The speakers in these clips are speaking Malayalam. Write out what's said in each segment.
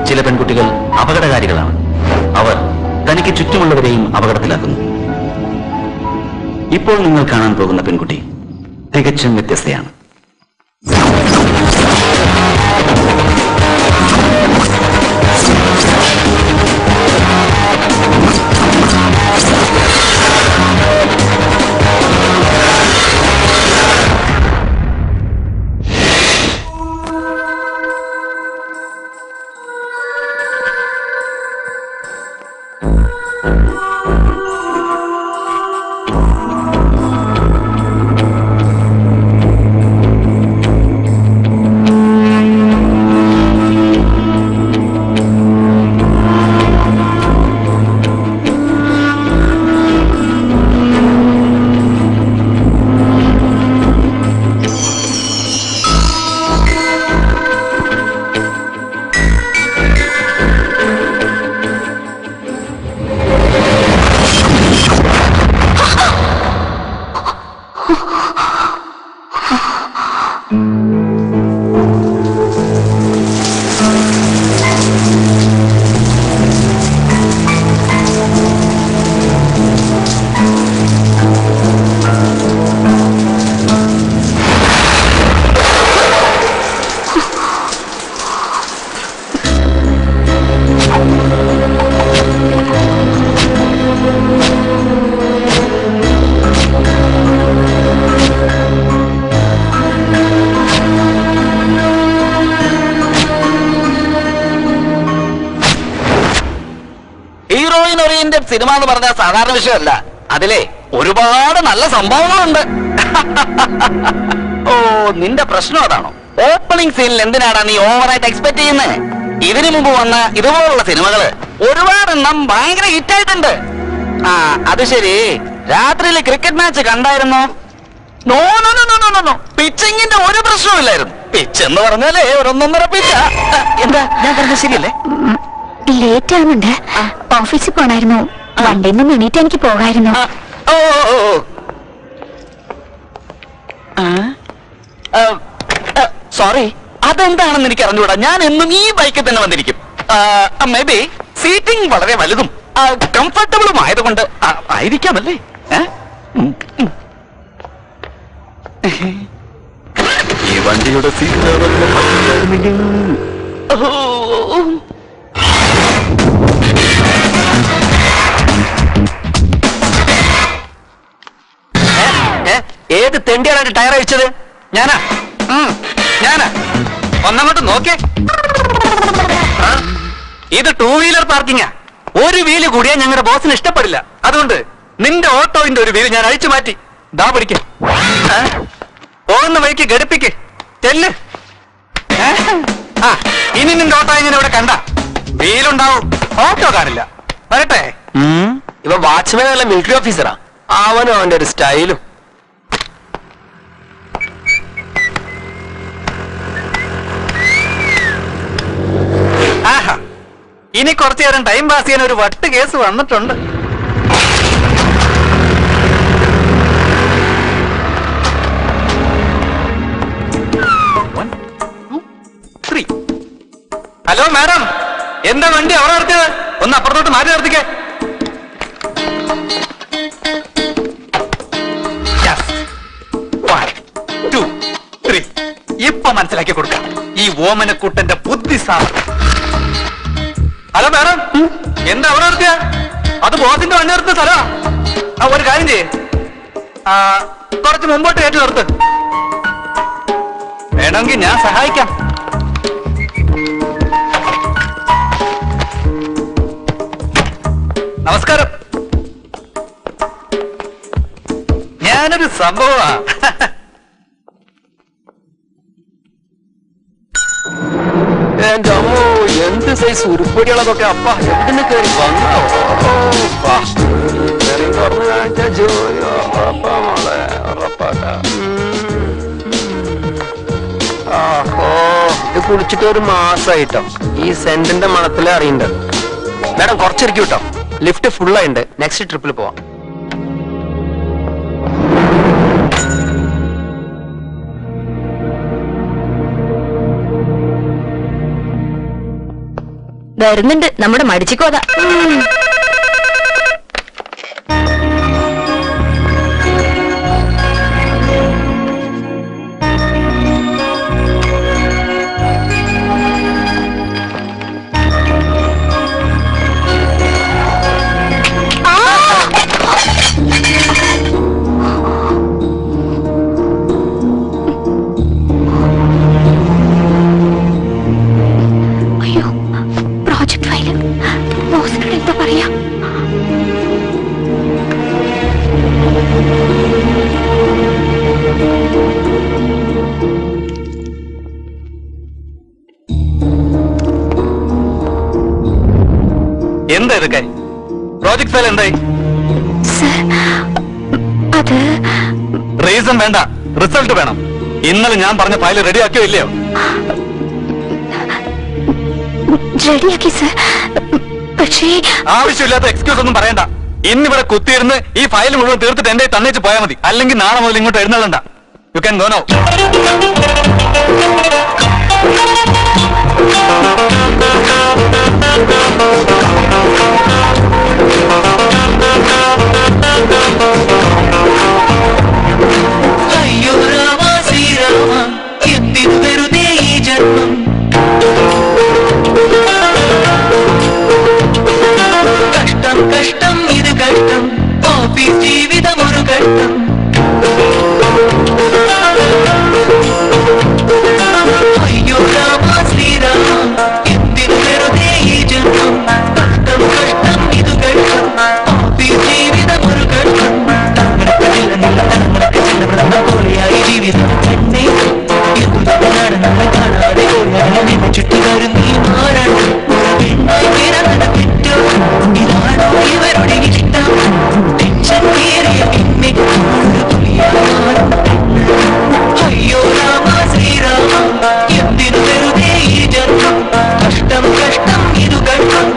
ചില പെൺകുട്ടികൾ അപകടകാരികളാണ്. അവർ തനിക്ക് ചുറ്റുമുള്ളവരെയും അപകടത്തിലാക്കുന്നു. ഇപ്പോൾ നിങ്ങൾ കാണാൻ പോകുന്ന പെൺകുട്ടി തികച്ചും വ്യത്യസ്തയാണ്. സിനിമ എന്ന് പറഞ്ഞാൽ സാധാരണ വിഷയമല്ല. അതിലെ ഒരുപാട് നല്ല സംഭവങ്ങളുണ്ട്. ഓ, നിന്റെ പ്രശ്നം അതാണോ? ഓപ്പണിംഗ് സീനിൽ എന്തിനാടാ നീ ഓവറായിട്ട് എക്സ്പെക്ട് ചെയ്യുന്നത്? ഇതിനു മുമ്പ് വന്ന ഇതുപോലുള്ള സിനിമകള് ഒരുപാടെണ്ണം ഭയങ്കര ഹിറ്റായിട്ടുണ്ട്. ആ, അത് ശരി. രാത്രിയിൽ ക്രിക്കറ്റ് മാച്ച് കണ്ടായിരുന്നോ? No no no no no no. പിച്ചിങ്ങിന്റെ ഒരു പ്രശ്നമില്ലായിരുന്നു. പിച്ച് എന്ന് പറഞ്ഞാലേ ഒരൊന്നൊന്നര പിച്ച. എന്താ ഞാൻ പറഞ്ഞത് ശരിയല്ലേ? ലേറ്റ് ആവുന്നുണ്ട്. ഓഫീസിൽ പോണായിരുന്നു. വണ്ടിയിൽ നിന്ന് എണീറ്റ് എനിക്ക് പോകായിരുന്നു. സോറി, അതെന്താണെന്ന് എനിക്ക് അറിഞ്ഞുകൂടാ. ഞാൻ എന്നും ഈ ബൈക്കിൽ തന്നെ വന്നിരിക്കും. മേ ബി സീറ്റിംഗ് വളരെ വലുതും കംഫർട്ടബിളും ആയതുകൊണ്ട് ആയിരിക്കാമല്ലേ? ഈ വണ്ടിയുടെ സീറ്റ് ഏത് തെണ്ടിയാണ് ടയർ അഴിച്ചത്? ഞാനാ ഞാനാ ഒന്നങ്ങോട്ട് നോക്കേ. ഇത് 2 വീലർ പാർക്കിങ്ങാ. ഒരു വീല് കൂടിയാ ഞങ്ങളുടെ ബോസിന് ഇഷ്ടപ്പെടില്ല. അതുകൊണ്ട് നിന്റെ ഓട്ടോന്റെ ഒരു വീല് ഞാൻ അഴിച്ചു മാറ്റി. ദാ പിടിക്ക. പോകുന്ന വഴിക്ക് ഘടിപ്പിക്ക്. ചെല്ല്. ഇനി നിന്റെ ഓട്ടോ ഇങ്ങനെ ഇവിടെ കണ്ട വീലുണ്ടാവും, ഓട്ടോ കാണില്ല. വരട്ടെ. ഇവ വാച്ച്മാൻ അല്ല, മിലിറ്ററി ഓഫീസറാ. അവനും അവന്റെ ഒരു സ്റ്റൈലും. ആഹാ, ഇനി കുറച്ചു നേരം ടൈം പാസ് ചെയ്യാൻ ഒരു വട്ട് കേസ് വന്നിട്ടുണ്ട്. ഹലോ മാഡം, എന്താ വണ്ടി അവിടെ നിർത്തിയത്? ഒന്ന് അപ്പുറത്തോട്ട് മാറ്റി നിർത്തിക്കേ. ഇപ്പൊ മനസ്സിലാക്കി കൊടുക്കാം ഈ ഓമനക്കൂട്ടന്റെ ബുദ്ധിസാമം. ഹലോ മാഡം, എന്താ അവിടെ നിർത്തിയ? അത് ബോസിന്റെ വണ്ടി നിർത്തുന്ന സ്ഥലമാ. ഒരു കാര്യം ചെയ്യേ, കുറച്ച് മുമ്പോട്ട് കയറ്റി നിർത്ത്. വേണമെങ്കിൽ ഞാൻ സഹായിക്കാം. നമസ്കാരം. ഞാനൊരു സംഭവമാ. എന്റെ അമ്മോ, എന്ത് സൈസ് ഉരുപ്പടികളൊക്കെ അപ്പ എന്തിനു കയറി വന്നോ? ജോലി ഇത് കുളിച്ചിട്ട് ഒരു മാസമായിട്ടോ. ഈ സെന്റിന്റെ മണത്തിലെ അറിയണ്ട്. മാഡം കുറച്ചിരിക്കും കേട്ടോ. ലിഫ്റ്റ് ഫുള്ളായിണ്ട്. നെക്സ്റ്റ് ട്രിപ്പിൽ പോവാം. വരുന്നുണ്ട് നമ്മുടെ മടിച്ചിക്കോത. എന്താ ഇതൊക്കെ? പ്രോജക്ട് ഫയൽ എന്തായി? അത് റീസൺ വേണ്ട, റിസൾട്ട് വേണം. ഇന്നലെ ഞാൻ പറഞ്ഞ ഫയൽ റെഡിയാക്കിയോ ഇല്ലയോ? റെഡിയാക്കി സർ. പക്ഷേ ആവശ്യമില്ലാത്ത എക്സ്ക്യൂസ് ഒന്നും പറയണ്ട. ഇന്നിവിടെ കുത്തിയിരുന്ന് ഈ ഫയൽ മുഴുവൻ തീർത്തിട്ട് എന്റെ തന്നേച്ച് പോയാൽ മതി. അല്ലെങ്കിൽ നാളെ മുതൽ ഇങ്ങോട്ട് എഴുന്നള്ളണ്ട. You can go now. അയ്യോ രാമ ശ്രീരാമ, എന്തിനു വെറുതെ ഈ ജന്മം. കഷ്ടം കഷ്ടം ഇത് കഷ്ടം, ഓഫീസ് ജീവിതം ഒരു കഷ്ടം. അയ്യോ രാമ ശ്രീരാമ, എന്തിനു വെറുതെ ഈ ജന്മം. കഷ്ടം കഷ്ടം ഇത് കഷ്ടം, ഓഫീസ് ജീവിതം ഒരു കഷ്ടം. പോലെയായി ജീവിതം തന്നെ നമ്മളെ കാണാതെ ചുറ്റുകാരും നീ മാറണം. ഒരു പെണ്ണായി പിറന്നത് തെറ്റോ? ഇതാണോ ഇവരുടെ ഇഷ്ടം? ടെൻഷൻ കയറിയ പിന്നെ ഒരു പുലിയാറും. അയ്യോ രാമ ശ്രീരാമ, എന്തിനു വെറുതെ ഈ ജന്മം. കഷ്ടം കഷ്ടം ഇതു കഷ്ടം,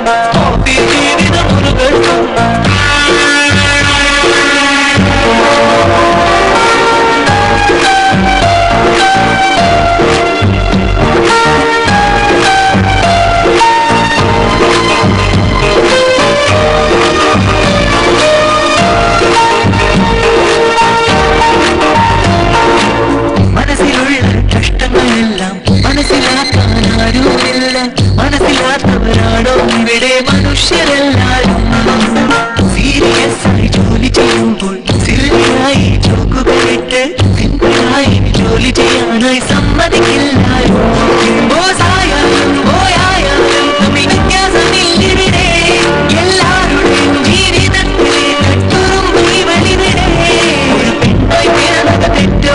ഓഫീസ് ജീവിതം ഒരു കഷ്ടം. മനസ്സിലുള്ള കഷ്ടങ്ങളെല്ലാം മനസ്സിലാക്കാൻ ആരുമില്ല. മനസ്സിലാത്തവരാണോ ഇവിടെ മനുഷ്യരെല്ലാരും. സീരിയസ് ആയി ജോലി ചെയ്യുമ്പോൾ സില്ലിയായി ചോക്കുകളിട്ട് സിമ്പിളായി ജോലി ചെയ്യാനായി സമ്മതിക്കില്ലാരും. ബോസായാലും ബോയായാലും തമ്മിൽ വ്യത്യാസമില്ലിവിടെ. എല്ലാവരുടെയും ജീവിതത്തിലെ കട്ടുറുമ്പ് ഇവളിവിടെ. ഒരു പെണ്ണായി പിറന്നത് തെറ്റോ?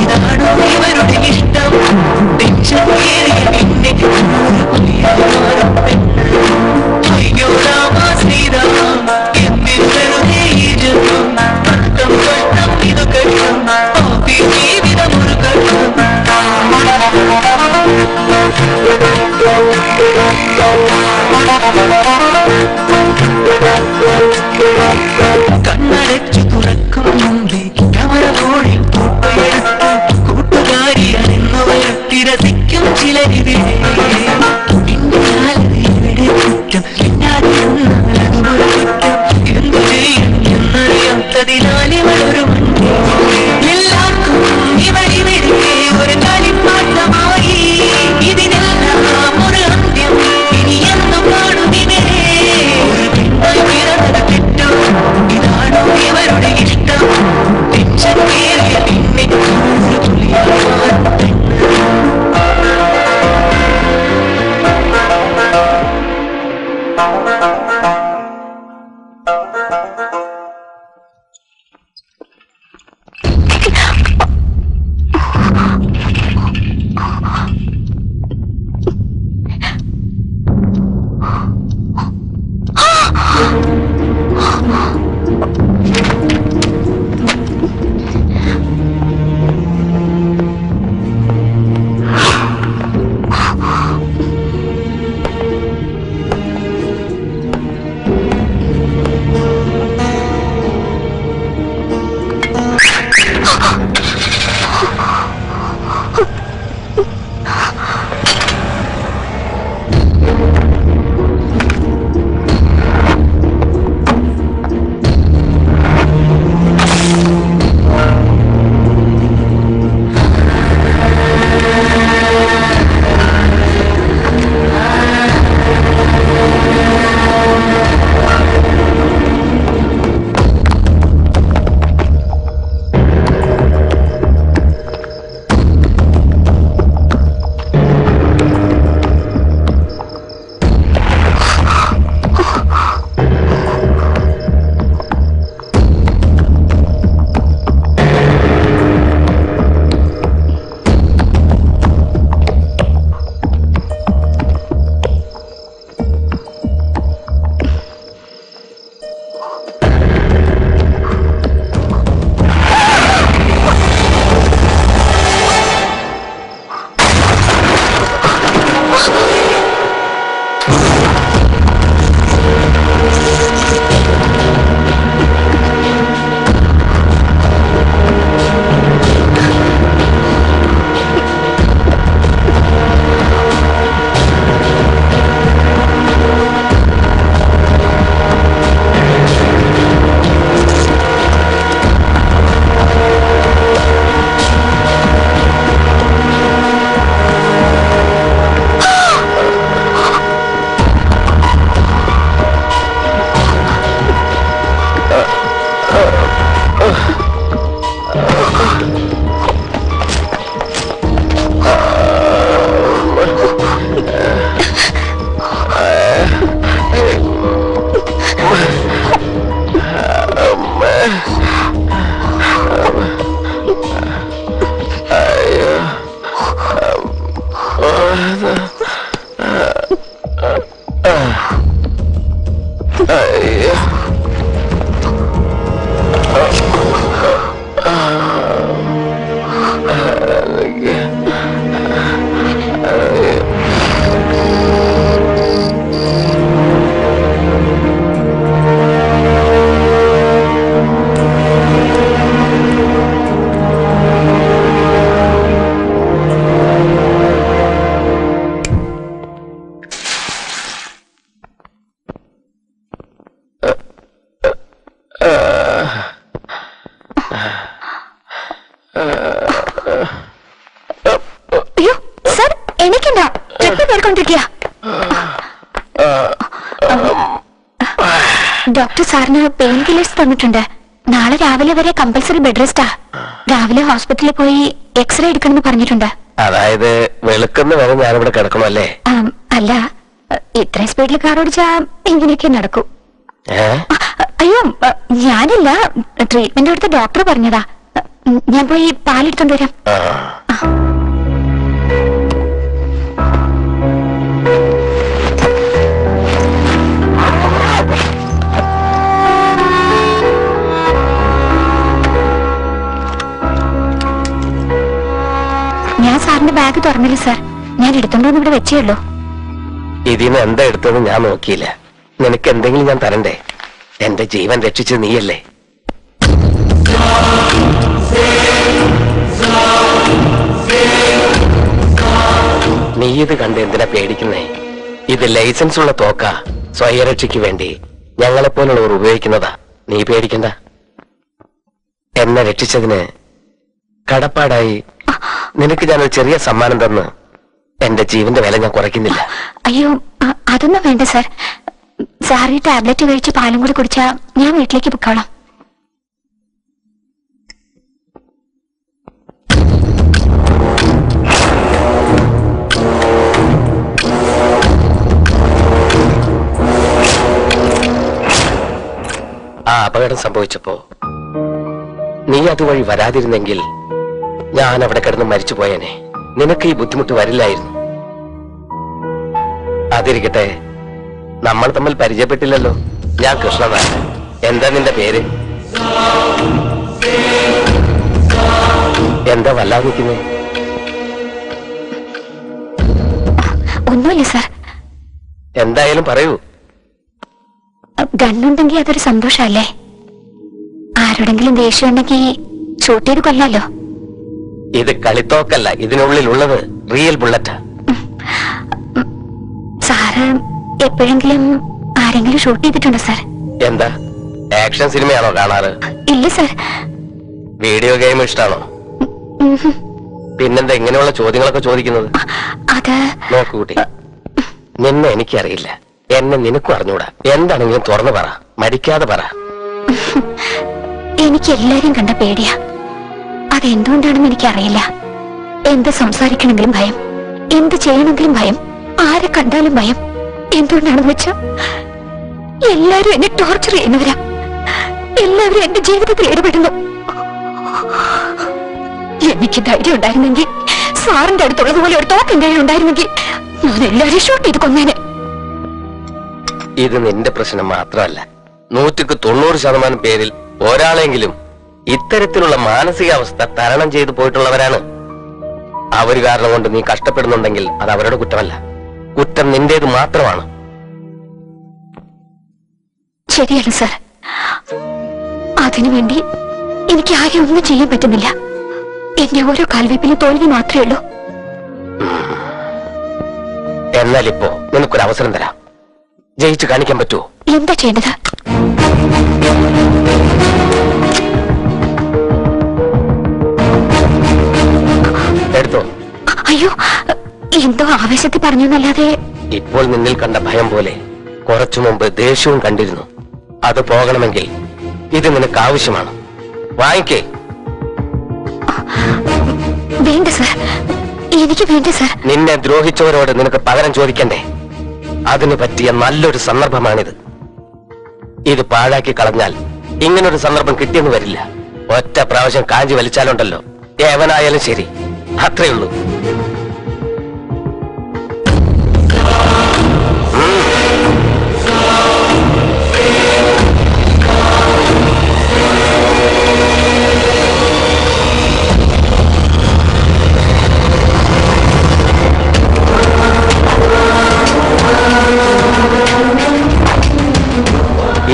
ഇതാണോ ഇവരുടെ ഇഷ്ടം? ടെൻഷൻ കയറിയ പിന്നെ ഒരു പുലിയാറും. അയ്യോ രാമ ശ്രീരാമ, എന്തിനു വെറുതെ ഈ ജന്മം. കഷ്ടം കഷ്ടം ഇത് കഷ്ടം, ഓഫീസ് ജീവിതം ഒരു കഷ്ടം. കണ്ണടച്ചു തുറക്കും മുമ്പേ ക്യാമറ ഫോണിൽ ഫോട്ടോയെടുത്ത് കൂട്ടുകാരിയാണെന്ന് വരുത്തി രസിക്കും ചിലരിവിടെ. ഇവിടെ കുറ്റം പിന്നാലെ അതുപോലെ കുറ്റം. എന്തു ചെയ്യണം എന്നറിയാത്തതിനാൽ ഇവരൊരു മണ്ടി. എല്ലാവർക്കും ഇവരിവിടെ ഒരു കളിപ്പാട്ടമായി. ഇതിനെല്ലാം ഒരു അന്ത്യം ഇനി എന്നും കാണുന്നിവരെ. ഒരു പെണ്ണായി പിറന്നത് തെറ്റോ? ഇതാണോ ഇവരുടെ ഇഷ്ടം? ടെൻഷൻ കയറിയ പിന്നെ ഒരു പുലിയാറും. അയ്യോ സർ എനിക്കെന്താ ട്രിപ്പ് കേൾക്കൊണ്ടിരിക്കുക. ഡോക്ടർ സാറിന് പെയിൻ കില്ലേഴ്സ് തന്നിട്ടുണ്ട്. നാളെ രാവിലെ വരെ കമ്പൽസറി ബെഡ് റെസ്റ്റാ. രാവിലെ ഹോസ്പിറ്റലിൽ പോയി എക്സ്റേ എടുക്കണമെന്ന് പറഞ്ഞിട്ടുണ്ട്. അതായത് വെളുക്കുന്ന വരെ ഞാനിവിടെ കിടക്കണമല്ലേ? അല്ല, ഇത്രയും സ്പീഡിൽ കാർ ഓടിച്ചാ ഇങ്ങനെയൊക്കെ നടക്കൂ. അയ്യോ ഞാനില്ല, ട്രീറ്റ്മെന്റ് എടുത്ത ഡോക്ടർ പറഞ്ഞതാ. ഞാൻ പോയി പാലെടുത്തോണ്ട് വരാം. ഞാൻ സാറിന്റെ ബാഗ് തുറന്നില്ല സാർ, ഞാൻ എടുത്തോണ്ടോന്ന് ഇവിടെ വെച്ചേ ഉള്ളൂ. ഇതിന്ന് എന്താ എടുത്തതെന്ന് ഞാൻ നോക്കിയില്ല. നിനക്ക് എന്തെങ്കിലും ഞാൻ തരണ്ടേ? എന്റെ ജീവൻ രക്ഷിച്ചത് നീയല്ലേ? നീ ഇത് കണ്ട് എന്തിനാ പേടിക്കുന്നേ? ഇത് ലൈസൻസ് ഉള്ള തോക്ക, സ്വയരക്ഷയ്ക്ക് വേണ്ടി ഞങ്ങളെപ്പോലുള്ളവർ ഉപയോഗിക്കുന്നതാ. നീ പേടിക്കണ്ട. എന്നെ രക്ഷിച്ചതിന് കടപ്പാടായി നിനക്ക് ഞാനൊരു ചെറിയ സമ്മാനം തന്ന് എന്റെ ജീവന്റെ വില ഞാൻ കുറയ്ക്കുന്നില്ല. അയ്യോ അതൊന്നും വേണ്ട സാർ. സാർ ഈ ടാബ്ലറ്റ് കഴിച്ച് പാലും കൂടി കുടിച്ചാ ഞാൻ വീട്ടിലേക്ക് പൊക്കോളാം. ആ അപകടം സംഭവിച്ചപ്പോ നീ അതുവഴി വരാതിരുന്നെങ്കിൽ ഞാൻ അവിടെ കിടന്ന് മരിച്ചു പോയേനെ. നിനക്ക് ഈ ബുദ്ധിമുട്ട് വരില്ലായിരുന്നു. അതിരിക്കട്ടെ, നമ്മൾ തമ്മിൽ പരിചയപ്പെട്ടില്ലല്ലോ. ഞാൻ കൃഷ്ണനാണ്. എന്താ നിന്റെ പേര്? എന്താ വല്ലാതെ നിൽക്കുന്നേ? ഒന്നുമില്ല സാർ. എന്തായാലും പറയൂ. ഗണ്ണുണ്ടെങ്കിൽ അതൊരു സന്തോഷല്ലേ. ആരോടെങ്കിലും ദേഷ്യം ഉണ്ടെങ്കിൽ ഷൂട്ട് ചെയ്ത് കൊല്ലാലോ. ഇത് കളിത്തോക്കല്ല, ഇതിനുള്ളിലുള്ളത് റിയൽ ബുള്ളറ്റാ. സാറ് എപ്പോഴെങ്കിലും ആരെങ്കിലും ഷൂട്ട് ചെയ്തിട്ടുണ്ടോ സാർ? എന്താ ആക്ഷൻ സിനിമയാണോ കാണാറ്? ഇല്ല സാർ. വീഡിയോ ഗെയിം ഇഷ്ടാണോ? പിന്നെന്താ ഇങ്ങനെയുള്ള ചോദ്യങ്ങളൊക്കെ ചോദിക്കുന്നത്? അത് നോക്കൂ കുട്ടി, നിന്നെ എനിക്കറിയില്ല, എന്നെ നിനക്കും അറിഞ്ഞൂടാ. എന്താണെങ്കിലും തുറന്നു പറ, മടിക്കാതെ പറ. എനിക്ക് എല്ലാരെയും കണ്ട പേടിയാ. അതെന്തുകൊണ്ടാണെന്ന് എനിക്കറിയില്ല. എന്ത് സംസാരിക്കണമെങ്കിലും ഭയം, എന്ത് ചെയ്യണമെങ്കിലും ഭയം, ആരെ കണ്ടാലും ഭയം. എന്തുകൊണ്ടാണെന്ന് വെച്ചാ എല്ലാരും എന്നെ ടോർച്ചർ ചെയ്യുന്നവരാ. എല്ലാവരും എന്റെ ജീവിതത്തിൽ ഇടപെടുന്നു. എനിക്ക് ധൈര്യം ഉണ്ടായിരുന്നെങ്കിൽ, സാറിന്റെ അടുത്തുള്ളതുപോലെ ഒരു തോക്ക് എന്റെ ഉണ്ടായിരുന്നെങ്കിൽ ഞാൻ എല്ലാവരെയും ഷൂട്ട് ചെയ്ത് കൊന്നേനെ. ഇത് നിന്റെ പ്രശ്നം മാത്രമല്ല, 190% പേരിൽ ഒരാളെങ്കിലും ഇത്തരത്തിലുള്ള മാനസികാവസ്ഥ തരണം ചെയ്തു പോയിട്ടുള്ളവരാണ്. അവർ കാരണം കൊണ്ട് നീ കഷ്ടപ്പെടുന്നുണ്ടെങ്കിൽ അത് അവരുടെ കുറ്റമല്ല, കുറ്റം നിന്റേത് മാത്രമാണ്. ശരിയാണ് സർ. അതിനുവേണ്ടി എനിക്ക് ആകെ ഒന്നും ചെയ്യാൻ പറ്റുന്നില്ല. എന്റെ ഓരോ കാൽവെപ്പിലും തോൽവി മാത്രമേ ഉള്ളൂ. എന്നാൽ ഇപ്പോ നിനക്കൊരു അവസരം തരാം. ജയിച്ചു കാണിക്കാൻ പറ്റുമോ? എന്താ ചെയ്യേണ്ടത്? എടുത്തോ. അയ്യോ, എന്തോ ആവേശത്തിൽ പറഞ്ഞു എന്നല്ലാതെ. ഇപ്പോൾ നിന്നിൽ കണ്ട ഭയം പോലെ കുറച്ചു മുമ്പ് ദേഷ്യവും കണ്ടിരുന്നു. അത് പോകണമെങ്കിൽ ഇത് നിനക്ക് ആവശ്യമാണ്. വാങ്ങിക്കേ. വേണ്ട സർ, എനിക്ക് വേണ്ട സർ. നിന്നെ ദ്രോഹിച്ചവരോട് നിനക്ക് പകരം ചോദിക്കണ്ടേ? അതിന് പറ്റിയ നല്ലൊരു സന്ദർഭമാണിത്. ഇത് പാഴാക്കി കളഞ്ഞാൽ ഇങ്ങനൊരു സന്ദർഭം കിട്ടിയെന്ന് വരില്ല. ഒറ്റ പ്രാവശ്യം കാഞ്ചി വലിച്ചാലുണ്ടല്ലോ, ഏവനായാലും ശരി, അത്രേ ഉള്ളൂ.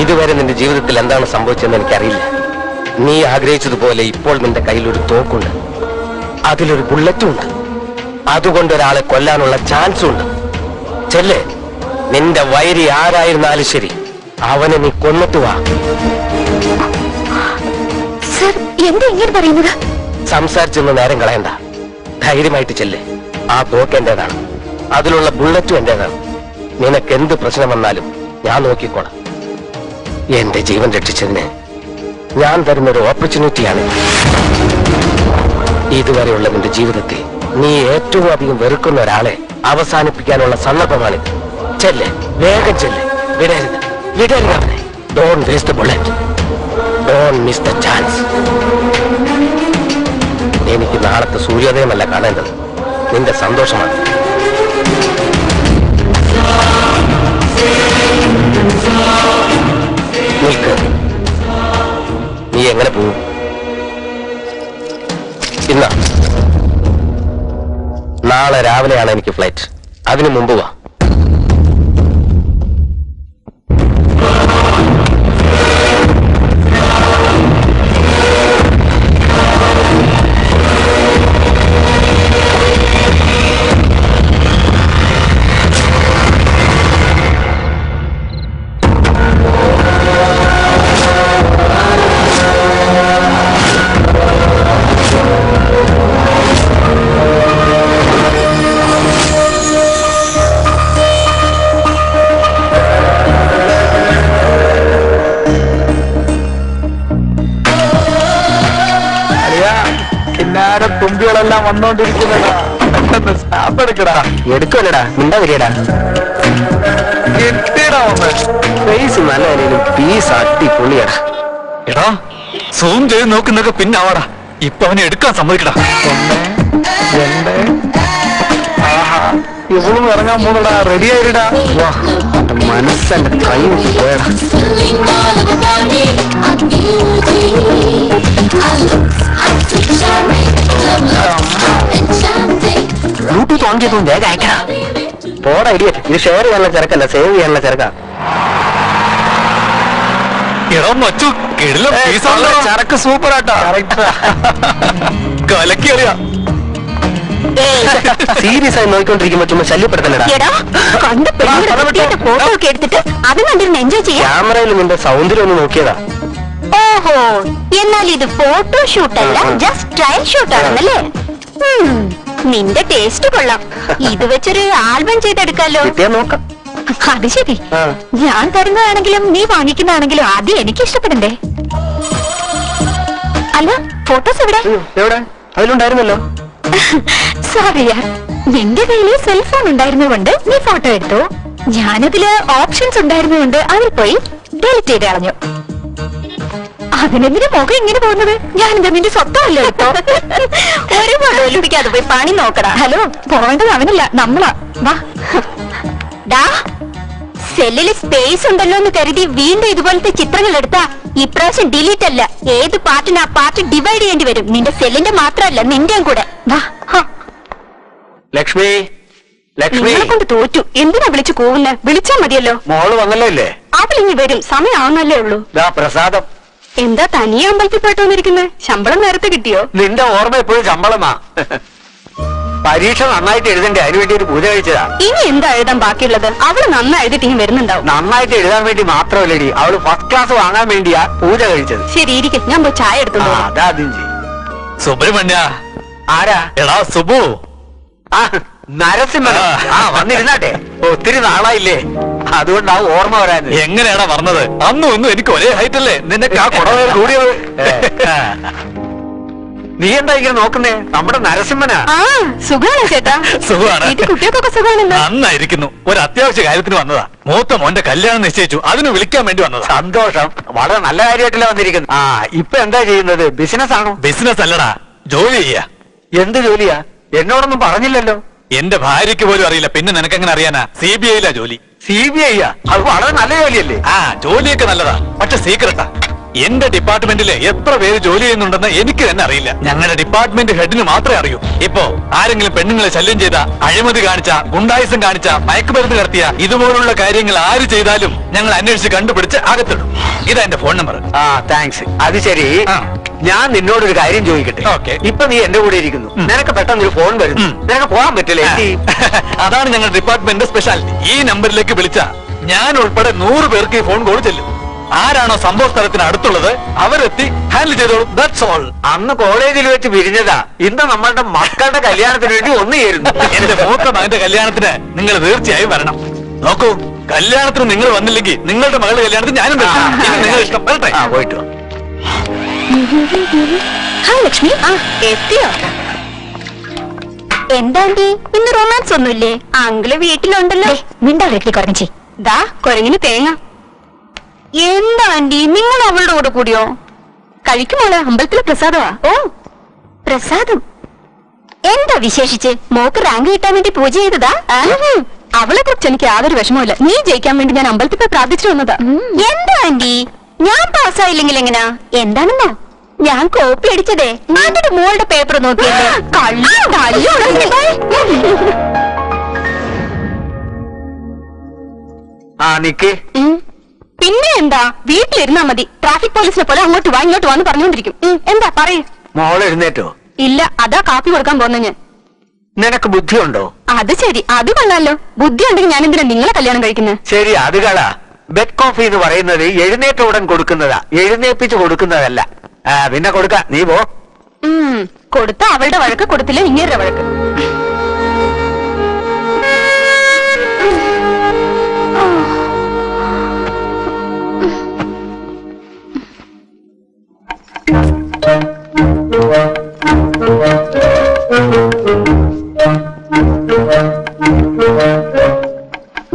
ഇതുവരെ നിന്റെ ജീവിതത്തിൽ എന്താണ് സംഭവിച്ചതെന്ന് എനിക്കറിയില്ല. നീ ആഗ്രഹിച്ചതുപോലെ ഇപ്പോൾ നിന്റെ കയ്യിലൊരു തോക്കുണ്ട്, അതിലൊരു ബുള്ളറ്റും ഉണ്ട്. അതുകൊണ്ട് ഒരാളെ കൊല്ലാനുള്ള ചാൻസും ഉണ്ട്. ചെല്ലേ, നിന്റെ വൈരി ആരായിരുന്നാലും ശരി, അവനെ നീ കൊന്നിട്ട് വാ. സർ, എന്താ ഇങ്ങനെ പറയുന്നത്? സംസാരിച്ചൊന്നും നേരം കളയണ്ട. ധൈര്യമായിട്ട് ചെല്ലേ. ആ തോക്ക് എന്റേതാണ്, അതിലുള്ള ബുള്ളറ്റും എന്റേതാണ്. നിനക്ക് എന്ത് പ്രശ്നം വന്നാലും ഞാൻ നോക്കിക്കോളാം. എന്റെ ജീവൻ രക്ഷിച്ചതിന് ഞാൻ തരുന്നൊരു ഓപ്പർച്യൂണിറ്റിയാണ്. ഇതുവരെയുള്ള നിന്റെ ജീവിതത്തിൽ നീ ഏറ്റവും അധികം വെറുക്കുന്ന ഒരാളെ അവസാനിപ്പിക്കാനുള്ള സന്ദർഭമാണിത്. ചെല്ല്, വേഗം ചെല്ല്. വിടരുത്, വിടരുത് അവനെ. Don't waste the bullet, don't miss the chance. എനിക്ക് നാളത്തെ സൂര്യോദയമല്ല കാണേണ്ടത്, നിന്റെ സന്തോഷമാണ്. നിൽക്ക്. നീ എങ്ങനെ പോകും? ഇന്ന നാളെ രാവിലെയാണ് എനിക്ക് ഫ്ലൈറ്റ്. അതിനു മുമ്പ് വാ. തുമ്പികളെല്ലാം വന്നോണ്ടിരിക്കുന്നടാ. പെട്ടെന്ന് സ്നാപ്പ് എടുക്കടാ. എടുക്കല്ലടാ, മിണ്ടാ വരികടാ. കിട്ടിയടാ ഒന്ന്. ഫേസ് നല്ല നിലയിലും പീസ് അടിപൊളിയടാ. എടാ, സൂം ചെയ്ത് നോക്കുന്നൊക്കെ പിന്നെ ആവാടാ. ഇപ്പൊ അവനെ എടുക്കാൻ സമ്മതിക്കടാ. ഇവളും ഇറങ്ങാൻ പോകടാ. റെഡി ആയിടാ. മനസ്സെന്റെ കൈ പോയടാ. ബ്ലൂടൂത്ത് ഓൺ ചെയ്തു വേഗം അയക്കടാ. പോടാ ഇടിയറ്റ്. ഇത് ഷെയർ ചെയ്യാനുള്ള ചെറുക്കല്ല, സേവ് ചെയ്യാനുള്ള ചെറുക്ക. എടാ മച്ചു, കിടിലം പീസാണല്ലോ. ചരക്ക് സൂപ്പർ ആട്ടാ. കലക്കി അറിയാം. സീരിയസ് ആയി നോക്കിക്കൊണ്ടിരിക്കുമ്പോ ചുമ്മാ ശല്യപ്പെടുത്തലടാ. ഫോട്ടോ ഒക്കെ എടുത്തിട്ട് അത് കണ്ടിരുന്ന് എൻജോയ് ചെയ്യാം. ക്യാമറയിൽ നിന്റെ സൗന്ദര്യം ഒന്ന് നോക്കിയതാ. ഓഹോ, എന്നാൽ ഇത് ഫോട്ടോ ഷൂട്ടല്ല, ജസ്റ്റ് ട്രയൽ ഷൂട്ട് ആണെന്നല്ലേ? നിന്റെ ടേസ്റ്റ് കൊള്ളാം. ഇത് വെച്ചൊരു ആൽബം ചെയ്തെടുക്കാലോ. കിട്ടിയാ നോക്കാം. അത് ശരി. ഞാൻ തരുന്നതാണെങ്കിലും നീ വാങ്ങിക്കുന്നതാണെങ്കിലും ആദ്യം എനിക്ക് ഇഷ്ടപ്പെടണ്ടേ? അല്ല, ഫോട്ടോസ് എവിടെ? എവിടെ? അതിലുണ്ടായിരുന്നല്ലോ. സോറി യാർ, നിന്റെ കയ്യില് സെൽഫോൺ ഉണ്ടായിരുന്നുകൊണ്ട് നീ ഫോട്ടോ എടുത്തു. ഞാനതില് ഓപ്ഷൻസ് ഉണ്ടായിരുന്നുകൊണ്ട് അതിൽ പോയി ഡിലീറ്റ് ചെയ്ത് കളഞ്ഞു. അതിനെന്തിനു മുഖം ഇങ്ങനെ പോകുന്നത്? ഞാനെന്താ നിന്റെ സ്വത്തമല്ലോ ഇപ്പൊ? ഒരു പടവിലിടിക്കാതെ പോയി പണി നോക്കടാ. ഹലോ, പോവേണ്ടത് അവനല്ല, നമ്മളാ. വാ ഡാ, സെല്ലില് സ്പേസ് ഉണ്ടല്ലോ എന്ന് കരുതി വീണ്ടും ഇതുപോലത്തെ ചിത്രങ്ങൾ എടുത്താ ഇപ്രാവശ്യം ഡിലീറ്റ് അല്ല, ഏത് പാർട്ടിന് ആ പാർട്ട് ഡിവൈഡ് ചെയ്യേണ്ടി വരും. നിന്റെ സെല്ലിന്റെ മാത്രമല്ല, നിന്റെയും കൂടെ. വാ. ലക്ഷ്മി, ലക്ഷ്മി നിങ്ങളെ കൊണ്ട് തോറ്റു. എന്തിനാ വിളിച്ചു കൂവുന്നെ? വിളിച്ചാ മതിയല്ലോ. മോള് വന്നല്ലോ ഇല്ലേ? അവളിങ്ങി വരും, സമയമാവുന്നല്ലേ ഉള്ളൂ. പ്രസാദം എന്താ തനിയെ അമ്പലത്തിൽ പോയിട്ട് വന്നിരിക്കുന്നത്? ശമ്പളം നേരത്തെ കിട്ടിയോ? നിന്റെ ഓർമ്മ എപ്പോഴും ശമ്പളമാ. പരീക്ഷ നന്നായിട്ട് എഴുതണ്ടേ, അതിനു വേണ്ടി ഒരു പൂജ കഴിച്ചതാ. ഇനി എന്താ എഴുതാൻ ബാക്കിയുള്ളത്? അവള് നന്നായി എഴുതിട്ട് ഇനി വരുന്നുണ്ടാവും. നന്നായിട്ട് എഴുതാൻ വേണ്ടി മാത്രമല്ലേടി, അവള് ഫസ്റ്റ് ക്ലാസ് വാങ്ങാൻ വേണ്ടിയാ പൂജ കഴിച്ചത്. ശരി ഇരിക്കെ, ഞാൻ പോയി ചായ എടുത്തോണ്ട് വരാം. അതാദ്യം ചെയ്യും. സുബ്രഹ്മണ്യ. ആരാ? എടാ സുബു. ആ നരസിംഹനോ? ആ വന്നിരുന്നാട്ടെ, ഒത്തിരി നാളായില്ലേ, അതുകൊണ്ടാവും ഓർമ്മ വരാൻ. എങ്ങനെയാടാ പറഞ്ഞത്? അന്നും ഒന്നും എനിക്ക് ഒരേ ഹൈറ്റ് അല്ലേ, നിന്നെ ആ കുടവേ കൂടിയത്. നീ എന്താ ഇങ്ങനെ നോക്കുന്നേ? നമ്മുടെ നരസിംഹനാ. ആ സുഖാണ് ചേട്ടാ. സുഖമാണ്. വീട്ടിൽ കുട്ടികൾക്കൊക്കെ സുഖമാണല്ലോ. നന്നായിരിക്കുന്നു. ഒരു അത്യാവശ്യ കാര്യത്തിന് വന്നതാ. മൂത്ത മോന്റെ കല്യാണം നിശ്ചയിച്ചു, അതിന് വിളിക്കാൻ വേണ്ടി വന്നതാ. സന്തോഷം, വളരെ നല്ല കാര്യമായിട്ടല്ലേ വന്നിരിക്കുന്നത്. ആ ഇപ്പൊ എന്താ ചെയ്യുന്നത്? ബിസിനസ് ആണോ? ബിസിനസ് അല്ലടാ, ജോലി ചെയ്യാ. എന്ത് ജോലിയാ? എന്നോടൊന്നും പറഞ്ഞില്ലല്ലോ. എന്റെ ഭാര്യയ്ക്ക് പോലും അറിയില്ല, പിന്നെ നിനക്കെങ്ങനെ അറിയാനാ? CBI ജോലി. CBI അത് വളരെ നല്ല ജോലിയല്ലേ? ആ ജോലിയൊക്കെ നല്ലതാ, പക്ഷെ സീക്രട്ടാ. എന്റെ ഡിപ്പാർട്ട്മെന്റില് എത്ര പേര് ജോലി ചെയ്യുന്നുണ്ടെന്ന് എനിക്ക് തന്നെ അറിയില്ല. ഞങ്ങളുടെ ഡിപ്പാർട്ട്മെന്റ് ഹെഡിന് മാത്രമേ അറിയൂ. ഇപ്പോ ആരെങ്കിലും പെണ്ണുങ്ങളെ ശല്യം ചെയ്ത, അഴിമതി കാണിച്ച, ഗുണ്ടായുസം കാണിച്ച, മയക്കുമരുന്ന് കടത്തിയ, ഇതുപോലുള്ള കാര്യങ്ങൾ ആര് ചെയ്താലും ഞങ്ങൾ അന്വേഷിച്ച് കണ്ടുപിടിച്ച് അകത്തിടും. ഇതാ എന്റെ ഫോൺ നമ്പർ. ആ താങ്ക്സ്. അത് ശരി, ആ. ഞാൻ നിന്നോടൊരു കാര്യം ചോദിക്കട്ടെ? ഓക്കേ. ഇപ്പൊ നീ എന്റെ കൂടെ ഇരിക്കുന്നു, നിനക്ക് പെട്ടെന്ന് ഒരു ഫോൺ വരുന്നു, നിനക്ക് പോകാൻ പറ്റില്ല. അതാണ് ഞങ്ങളുടെ ഡിപ്പാർട്ട്മെന്റ് സ്പെഷ്യാലിറ്റി. ഈ നമ്പറിലേക്ക് വിളിച്ച ഞാൻ ഉൾപ്പെടെ 100 പേർക്ക് ഈ ഫോൺ കോൾ ചെല്ലും. ആരാണോ സംഭവ സ്ഥലത്തിന് അടുത്തുള്ളത് അവരെത്തി ഹാൻഡിൽ ചെയ്തോളൂ. That's all. അന്ന് കോളേജിൽ വെച്ച് പിരിഞ്ഞതാ, ഇന്ന് നമ്മളുടെ മക്കളുടെ കല്യാണത്തിന് വേണ്ടി ഒന്ന് ചേരുന്നു. എന്റെ മൂത്ത മകന്റെ കല്യാണത്തിന് നിങ്ങൾ തീർച്ചയായും വരണം. നോക്കൂ, കല്യാണത്തിന് നിങ്ങൾ വന്നില്ലെങ്കിൽ നിങ്ങളുടെ മകളുടെ കല്യാണത്തിന് ഞാനും വരും. ഇത് നിങ്ങളുടെ ഇഷ്ടം. വരട്ടെ? പോയിട്ട് വാ. ഹായ് ലക്ഷ്മി. എത്തിയോ? എന്താണ്ടി ഇന്ന് റൊമാൻസ് ഒന്നുമില്ലേ? അങ്കിള് വീട്ടിലുണ്ടല്ലോ. മിണ്ടാ വീട്ടിൽ കുറഞ്ഞി. ദാ കൊരങ്ങിന് തേങ്ങ. എന്താ ആന്റി, നിങ്ങൾ അവളുടെ കൂടെ കൂടിയോ? കഴിക്കുമോളെ, അമ്പലത്തിലെ പ്രസാദമാ. ഓ പ്രസാദം. എന്താ വിശേഷിച്ച്? മോക്ക് റാങ്ക് കിട്ടാൻ വേണ്ടി പൂജ ചെയ്തതാ? അവളെ കുറിച്ച് എനിക്ക് യാതൊരു വിഷമമില്ല. നീ ജയിക്കാൻ വേണ്ടി ഞാൻ അമ്പലത്തിൽ പോയി പ്രാർത്ഥിച്ചു വന്നതാ. എന്താ ആന്റി, ഞാൻ പാസ്സായില്ലെങ്കിൽ എങ്ങനാ? എന്താണെന്നോ, ഞാൻ കോപ്പി അടിച്ചതേ അതിന്റെ മോളുടെ പേപ്പർ നോക്കിയല്ലേ. ആ നിക്ക്. പിന്നെ എന്താ, വീട്ടിലിരുന്നാ മതി. ട്രാഫിക് പോലീസിനെ പോലെ അങ്ങോട്ട് വാ ഇങ്ങോട്ട് വാന്ന് പറഞ്ഞോണ്ടിരിക്കും. എന്താ പറയൂ. മോൾ എഴുന്നേറ്റോ? ഇല്ല, അതാ കാപ്പി കൊടുക്കാൻ പോന്ന ഞാൻ. നിനക്ക് ബുദ്ധിയുണ്ടോ? അത് ശരി, അത് കൊള്ളാലോ. ബുദ്ധി ഉണ്ടെങ്കിൽ ഞാൻ എന്തിനാ നിങ്ങളെ കല്യാണം കഴിക്കുന്നത്? ശരി, അത് കള. ബെഡ് കോഫി എന്ന് പറയുന്നത് എഴുന്നേറ്റ ഉടൻ കൊടുക്കുന്നതാ, എഴുന്നേപ്പിച്ച് കൊടുക്കുന്നതല്ല. പിന്നെ കൊടുക്ക, നീ പോ. കൊടുത്ത അവളുടെ വഴക്ക്, കൊടുത്തില്ല ഇങ്ങേരുടെ വഴക്ക്.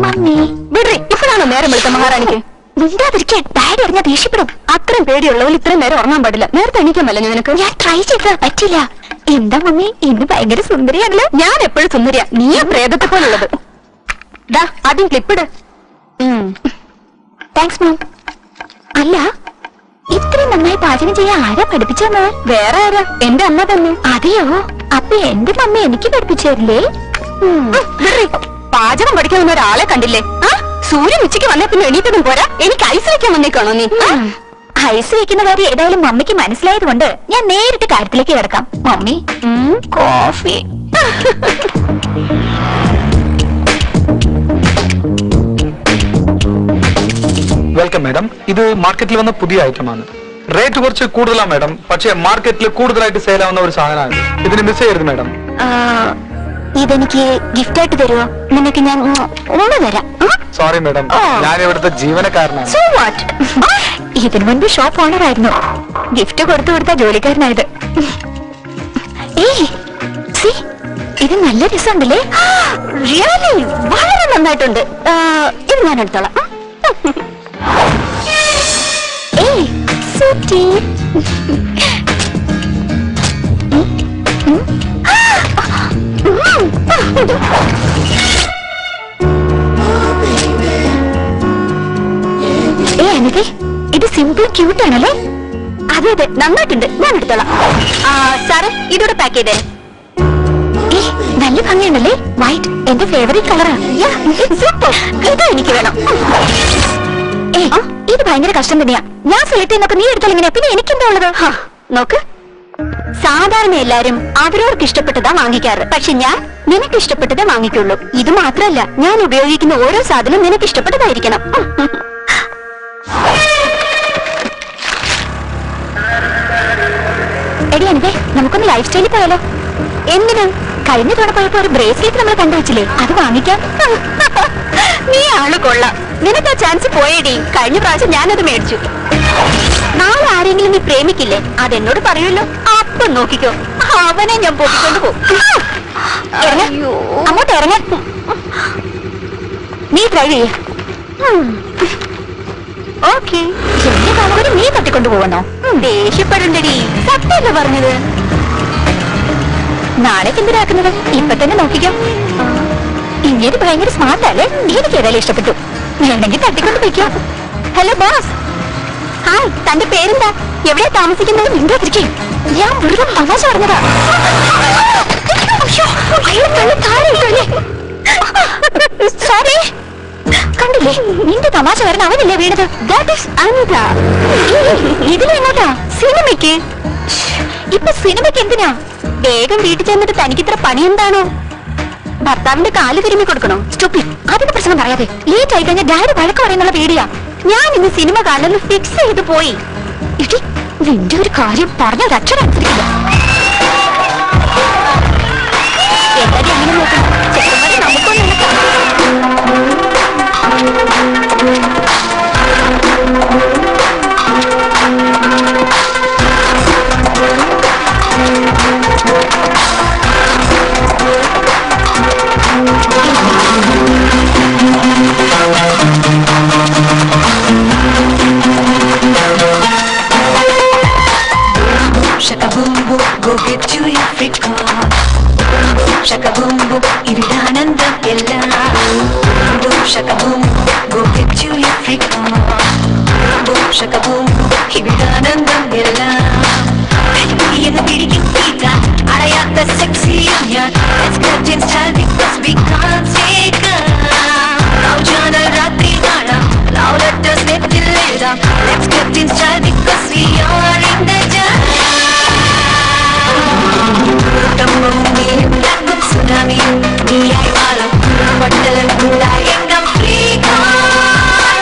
മമ്മി വിടറി, ഇപ്പോഴാണോ നേരം വിളിച്ച മഹാറാണിക്ക്? മിണ്ടാതിരിക്കാൻ, ഡാഡി അറിഞ്ഞാ ദേഷ്യപ്പെടും. അത്രയും പേടിയുള്ളവർ ഇത്രയും നേരം ഉറങ്ങാൻ പാടില്ല. നേരത്തെ എണീക്കാൻ പറ്റില്ല നിനക്ക്? ഞാൻ ട്രൈ ചെയ്താ പറ്റില്ല. എന്താ മമ്മി, ഇന്ന് ഭയങ്കര സുന്ദരിയാണല്ലോ. ഞാൻ എപ്പോഴും സുന്ദരിയാ, നീയാ പ്രേതത്തെ പോലുള്ളത്. ദാ ആദ്യം ക്ലിപ്പിട്. Thanks ma'am. അല്ല, ഇത്രയും നന്നായി പാചകം ചെയ്യാൻ ആരാ പഠിപ്പിച്ചെന്ന്? വേറെ ആരാ? എന്റെ അമ്മ തന്നെ. അതെയോ? അപ്പൊ എന്റെ മമ്മി എനിക്ക് പഠിപ്പിച്ചു തരില്ലേ? പാചകം പഠിക്കാൻ ഒരാളെ കണ്ടില്ലേ? സൂര്യൻ ഉച്ചയ്ക്ക് വന്നേ പിന്നെ എണീറ്റതും പോരാ, എനിക്ക് ഐസ് വെക്കാൻ വന്നേക്കാണോ നീ? ഐസ് വെക്കുന്ന കാര്യം ഏതായാലും മമ്മിക്ക് മനസ്സിലായത് കൊണ്ട് ഞാൻ നേരിട്ട് കാര്യത്തിലേക്ക് കിടക്കാം. Mummy coffee. Welcome madam. ഇത് മാർക്കറ്റിൽ വന്ന പുതിയ ഐറ്റമാണ്. റേറ്റ് കുറച്ച് കൂടുതലാണ് മാഡം, പക്ഷേ മാർക്കറ്റിൽ കൂടുതലായിട്ട് സെയിൽ ആവുന്ന ഒരു സാധനമാണ്. ഇതിന് മിസ് ചെയ്യരുത് മാഡം. ഇതെനിക്ക് ഗിഫ്റ്റ് ആയിട്ട് തരുമോ? നിനക്ക് ഞാൻ ഒന്ന് തരാം. സോറി മാഡം, ഞാൻ ഇവിടുത്തെ ജീവനക്കാരനാണ്. So what? ഇതിനു മുൻപ് ഷോപ്പ് ഓണർ ആയിരുന്നു. ഗിഫ്റ്റ് കൊടുത്ത ജോലിക്കാരനായത്. ഇത് നല്ല രസമുണ്ടല്ലേ? റിയലി വളരെ നന്നായിട്ടുണ്ട്. ഇത് ഞാൻ എടുത്തോളാം. ഇത് സിമ്പിൾ ക്യൂട്ട് ആണല്ലേ? അതെ അതെ, നന്നായിട്ടുണ്ട്. ഞാൻ എടുത്തോളാം. സാറേ, ഇതോടെ പാക്ക് ചെയ്തേ. നല്ല ഭംഗിയുണ്ടല്ലേ? വൈറ്റ് എന്റെ ഫേവറേറ്റ് കളറാണ്. ഇത് എനിക്ക് വേണം. ഭയങ്കര കഷ്ടം തന്നെയാ. ഞാൻ സെലക്ട് ചെയ്യുന്നൊക്കെ നീ എടുത്താൽ എങ്ങനെയാ? പിന്നെ എനിക്കെന്താ ഉള്ളത്? നോക്ക്, സാധാരണ എല്ലാരും അവരവർക്ക് ഇഷ്ടപ്പെട്ടതാ വാങ്ങിക്കാറ്. പക്ഷെ ഞാൻ നിനക്ക് ഇഷ്ടപ്പെട്ടതേ വാങ്ങിക്കുള്ളൂ. ഇത് മാത്രല്ല, ഞാൻ ഉപയോഗിക്കുന്ന ഓരോ സാധനവും നിനക്ക് ഇഷ്ടപ്പെട്ടതായിരിക്കണം. എടി അനിതേ, നമുക്കൊന്ന് ലൈഫ് സ്റ്റൈലിൽ പോയാലോ? എന്തിനാ? കഴിഞ്ഞ തവണ പോയപ്പോ ഒരു ബ്രേസ്ലെറ്റ് നമ്മൾ കണ്ടുവച്ചില്ലേ, അത് വാങ്ങിക്കാം. നീ ആള് കൊള്ളാം. നിനക്ക് ആ ചാൻസ് പോയേടി. കഴിഞ്ഞ പ്രാവശ്യം ഞാനത് മേടിച്ചു. നാളെ ആരെങ്കിലും നീ പ്രേമിക്കില്ലേ, അതെന്നോട് പറയുമല്ലോ. അപ്പം നോക്കിക്കോ, അവനെ ഞാൻ പൊട്ടിക്കൊണ്ട് പോകും. അങ്ങോട്ട് ഇറങ്ങ. നീ ട്രൈ ചെയ്യ. ഓക്കെ. നീ തട്ടിക്കൊണ്ടു പോകണോ? ദേഷ്യപ്പെടണ്ടടി, സത്യമല്ല പറഞ്ഞത്. നാളേക്ക് എന്തിനാക്കുന്നത്? ഇപ്പൊ തന്നെ നോക്കിക്കാം. ഇങ്ങനെ ഭയങ്കര സ്മാർട്ട് അല്ലേ? എനിക്ക് ഏതായാലും ഇഷ്ടപ്പെട്ടു. വേണമെങ്കിൽ തട്ടിക്കൊണ്ട് പോയിക്കോ. Hello boss. ഹായ്, തന്റെ പേരെന്താ? എവിടെയാ താമസിക്കുന്നത്? മിണ്ടാതിരിക്കും. ഞാൻ വെറുതെ തമാശ പറഞ്ഞതാ. സോറി. കണ്ടില്ലേ, നിന്റെ തമാശ വരണ അവനല്ലേ വീണത്? ഇതിലെങ്ങോട്ടാ? സിനിമയ്ക്ക്. ഇപ്പൊ സിനിമയ്ക്ക് എന്തിനാ? വേഗം വീട്ടിൽ ചെന്നിട്ട് തനിക്കിത്ര പണി എന്താണോ? ഭർത്താവിന്റെ കാല് തിരുമ്മി കൊടുക്കണോ? സ്റ്റോപ്പിൽ. അതിന്റെ പ്രശ്നം പറയാതെ. ലേറ്റ് ആയി കഴിഞ്ഞാൽ ഡാഡി വഴക്ക് പറയുന്നുള്ള പേടിയാ. ഞാൻ ഇന്ന് സിനിമ കാണുന്നത് ഫിക്സ് ചെയ്ത് പോയി. ഇടി, നിന്റെ ഒരു കാര്യം പറഞ്ഞ ഒരു അക്ഷരം അനുസരിക്കില്ല. എല്ലാരും അങ്ങനെ നോക്കണം. ചെറുപ്പമാരെ നമുക്കൊന്നും Shaka boom boom, go get you your freak on. Shaka boom boom, ividanandam ella. Boom shaka boom boom, go get you your freak on. Boom shaka boom boom, ividanandam ella. Pidiyana pidikin pita, arayatha sexy union. Let's get in style because we can't take her. Now jana ratri gana, now let us let it lay down. Let's get in style because we are in the jam. Tsunami, നീയായി മാറും പട്ടലം കൂടായി എങ്ങം ഫ്രീക്കാൻ.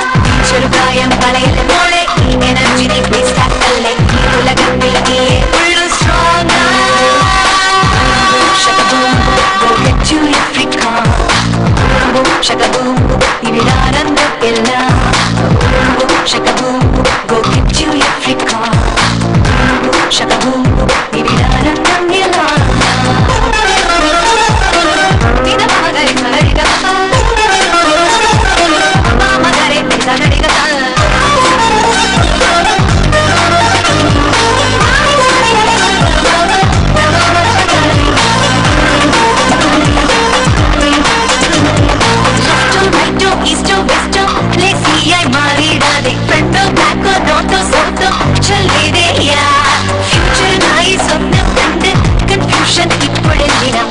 ചെറുപ്രായം കളയിലെ മോളെ, ഈ എനർജി നീ വേസ്റ്റ് ആക്കല്ലേ. ഈ ഉലകത്തിൽ നീയേ ഉള്ളു strong. Shaka boom boom, go get you your freak on. Shaka boom boom, ഇവിടാനന്ദം എല്ലാം. Shaka boom boom, go get you your freak on. Shaka boom boom, ഇവിടാനന്ദം എല്ലാം.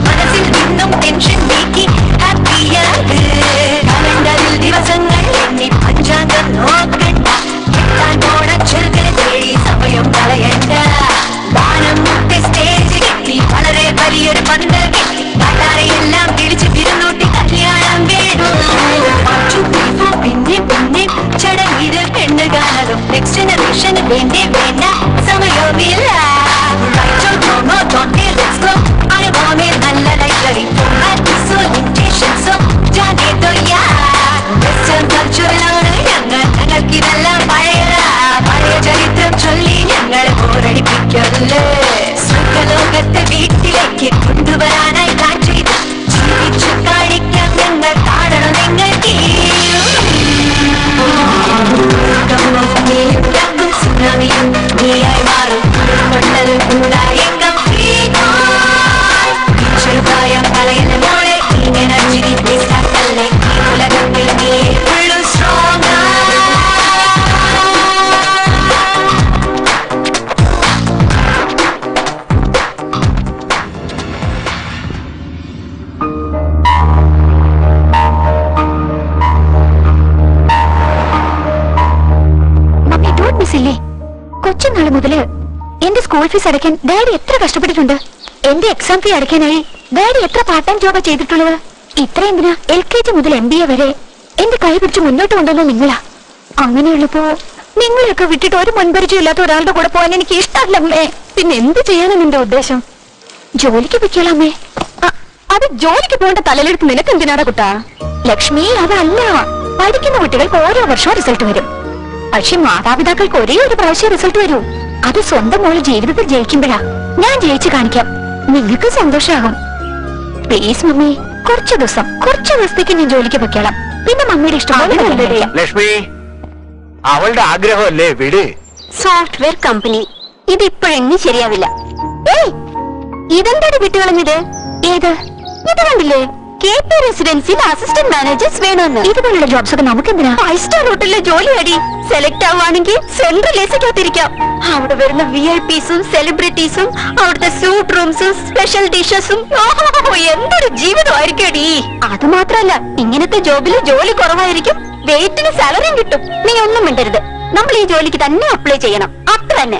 മനസ്സിൽ നിന്നും ടെൻഷൻ നീക്കി ഹാപ്പിയാക്. കലണ്ടറിൽ ദിവസങ്ങൾ എണ്ണി പഞ്ചാംഗം നോക്കണ്ട. കിട്ടാൻ പോണ ചെറുതിനെ തേടി സമയം കളയണ്ട. വാനം മുട്ടി സ്റ്റേജ് കെട്ടി വളരെ വലിയൊരു പന്തൽ കെട്ടി നാട്ടാരെയെല്ലാം പിടിച്ച് തിരുന്നൂട്ടി കല്യാണം വേണം. പിന്നെ പിന്നെ ചടങ്ങിത് പെണ്ണ് കാണലും നെക്സ്റ്റ് ജനറേഷന് വേണ്ടി വേണ്ട സമയമില്ല. നല്ല ലൈബ്രറി ഫോർമാറ്റീസോ ലിമിറ്റേഷൻസോ ജാനേതോ യാ. വെസ്റ്റേൺ കൾച്ചറിലാണ് ഞങ്ങൾക്കിതെല്ലാം പഴയ ചരിത്രം ചൊല്ലി ഞങ്ങളെ ബോറടിപ്പിക്കല്ലേ. സ്വർഗലോകത്തെ വീട്ടിലേക്ക് കൊണ്ടുവരാനായി പ്ലാൻ ചെയ്ത് ജീവിച്ചു കാണിക്കാം ഞങ്ങൾ. കാണണം നിങ്ങൾക്ക് സുനാമിയും നീയായി മാറും കൊച്ചുനാൾ മുതല് എന്റെ സ്കൂൾ ഫീസ് അടയ്ക്കാൻ ഡാഡി എത്ര കഷ്ടപ്പെട്ടിട്ടുണ്ട്. എന്റെ എക്സാം ഫീ അടയ്ക്കാനായി ഡാഡി എത്ര പാർട്ട് ടൈം ജോബാ ചെയ്തിട്ടുള്ളത്. ഇത്ര എന്തിനാ LKG മുതൽ MBA വരെ എന്റെ കൈ പിടിച്ച് മുന്നോട്ട് കൊണ്ടുവന്ന നിങ്ങളാ. അങ്ങനെയുള്ളപ്പോ നിങ്ങളെയൊക്കെ വിട്ടിട്ട് ഒരു മുൻപരിചയം ഇല്ലാത്ത ഒരാളുടെ കൂടെ പോകാൻ എനിക്ക് ഇഷ്ടമല്ലേ. പിന്നെ എന്ത് ചെയ്യാനാ നിന്റെ ഉദ്ദേശം? ജോലിക്ക് പൊയ്ക്കോളാമേ. അത് ജോലിക്ക് പോകേണ്ട തലയിലെടുത്ത് നിനക്ക് എന്തിനാടാ കുട്ടാ? ലക്ഷ്മി, അതല്ല. പഠിക്കുന്ന കുട്ടികൾക്ക് ഓരോ വർഷവും റിസൾട്ട് വരും. പക്ഷെ മാതാപിതാക്കൾക്ക് ഒരേ ഒരു പ്രാവശ്യം റിസൾട്ട് വരൂ. അത് സ്വന്തം മോള് ജീവിതത്തിൽ ജയിക്കുമ്പോഴാ. ഞാൻ ജയിച്ചു കാണിക്കാം, നിങ്ങൾക്ക് സന്തോഷമാകും. പ്ലീസ് മമ്മി, കുറച്ചു ദിവസത്തേക്ക് ഞാൻ ജോലിക്ക് പൊയ്ക്കോളാം. പിന്നെ മമ്മിയുടെ ഇഷ്ടം. ലക്ഷ്മി, അവളുടെ ആഗ്രഹമല്ലേ, വിട്. സോഫ്റ്റ്വെയർ കമ്പനി ഇതിപ്പോഴെങ്ങും ശരിയാവില്ല. ഏയ്, ഇതെന്താണ് വിട്ടുകളഞ്ഞത്? ഏത്? ഇത് കണ്ടില്ലേ, KP റെസിഡൻസിൽ അസിസ്റ്റന്റ് മാനേജേഴ്സ് വേണമെന്ന്. ഇതുപോലുള്ള ജോബ്സ് ഒക്കെ നമുക്ക് എന്തിനാ? 5 സ്റ്റാർ ഹോട്ടലിലെ ജോലി അടി. സെലക്ട് ആവുകയാണെങ്കിൽ സെൻട്രൽ എസിക്കാത്തിരിക്കാം. അവിടെ വരുന്ന VIPസും സെലിബ്രിറ്റീസും അവിടുത്തെ സ്യൂട്ട് റൂംസും സ്പെഷ്യൽ ഡിഷസും. എന്തൊരു ജീവിതമായിരിക്കും അടി. അത് മാത്രല്ല, ഇങ്ങനത്തെ ജോബിൽ ജോലി കുറവായിരിക്കും, വെയിറ്റിന് സാലറിയും കിട്ടും. നീ ഒന്നും മിണ്ടരുത്. നമ്മൾ ഈ ജോലിക്ക് തന്നെ അപ്ലൈ ചെയ്യണം, അത്ര തന്നെ.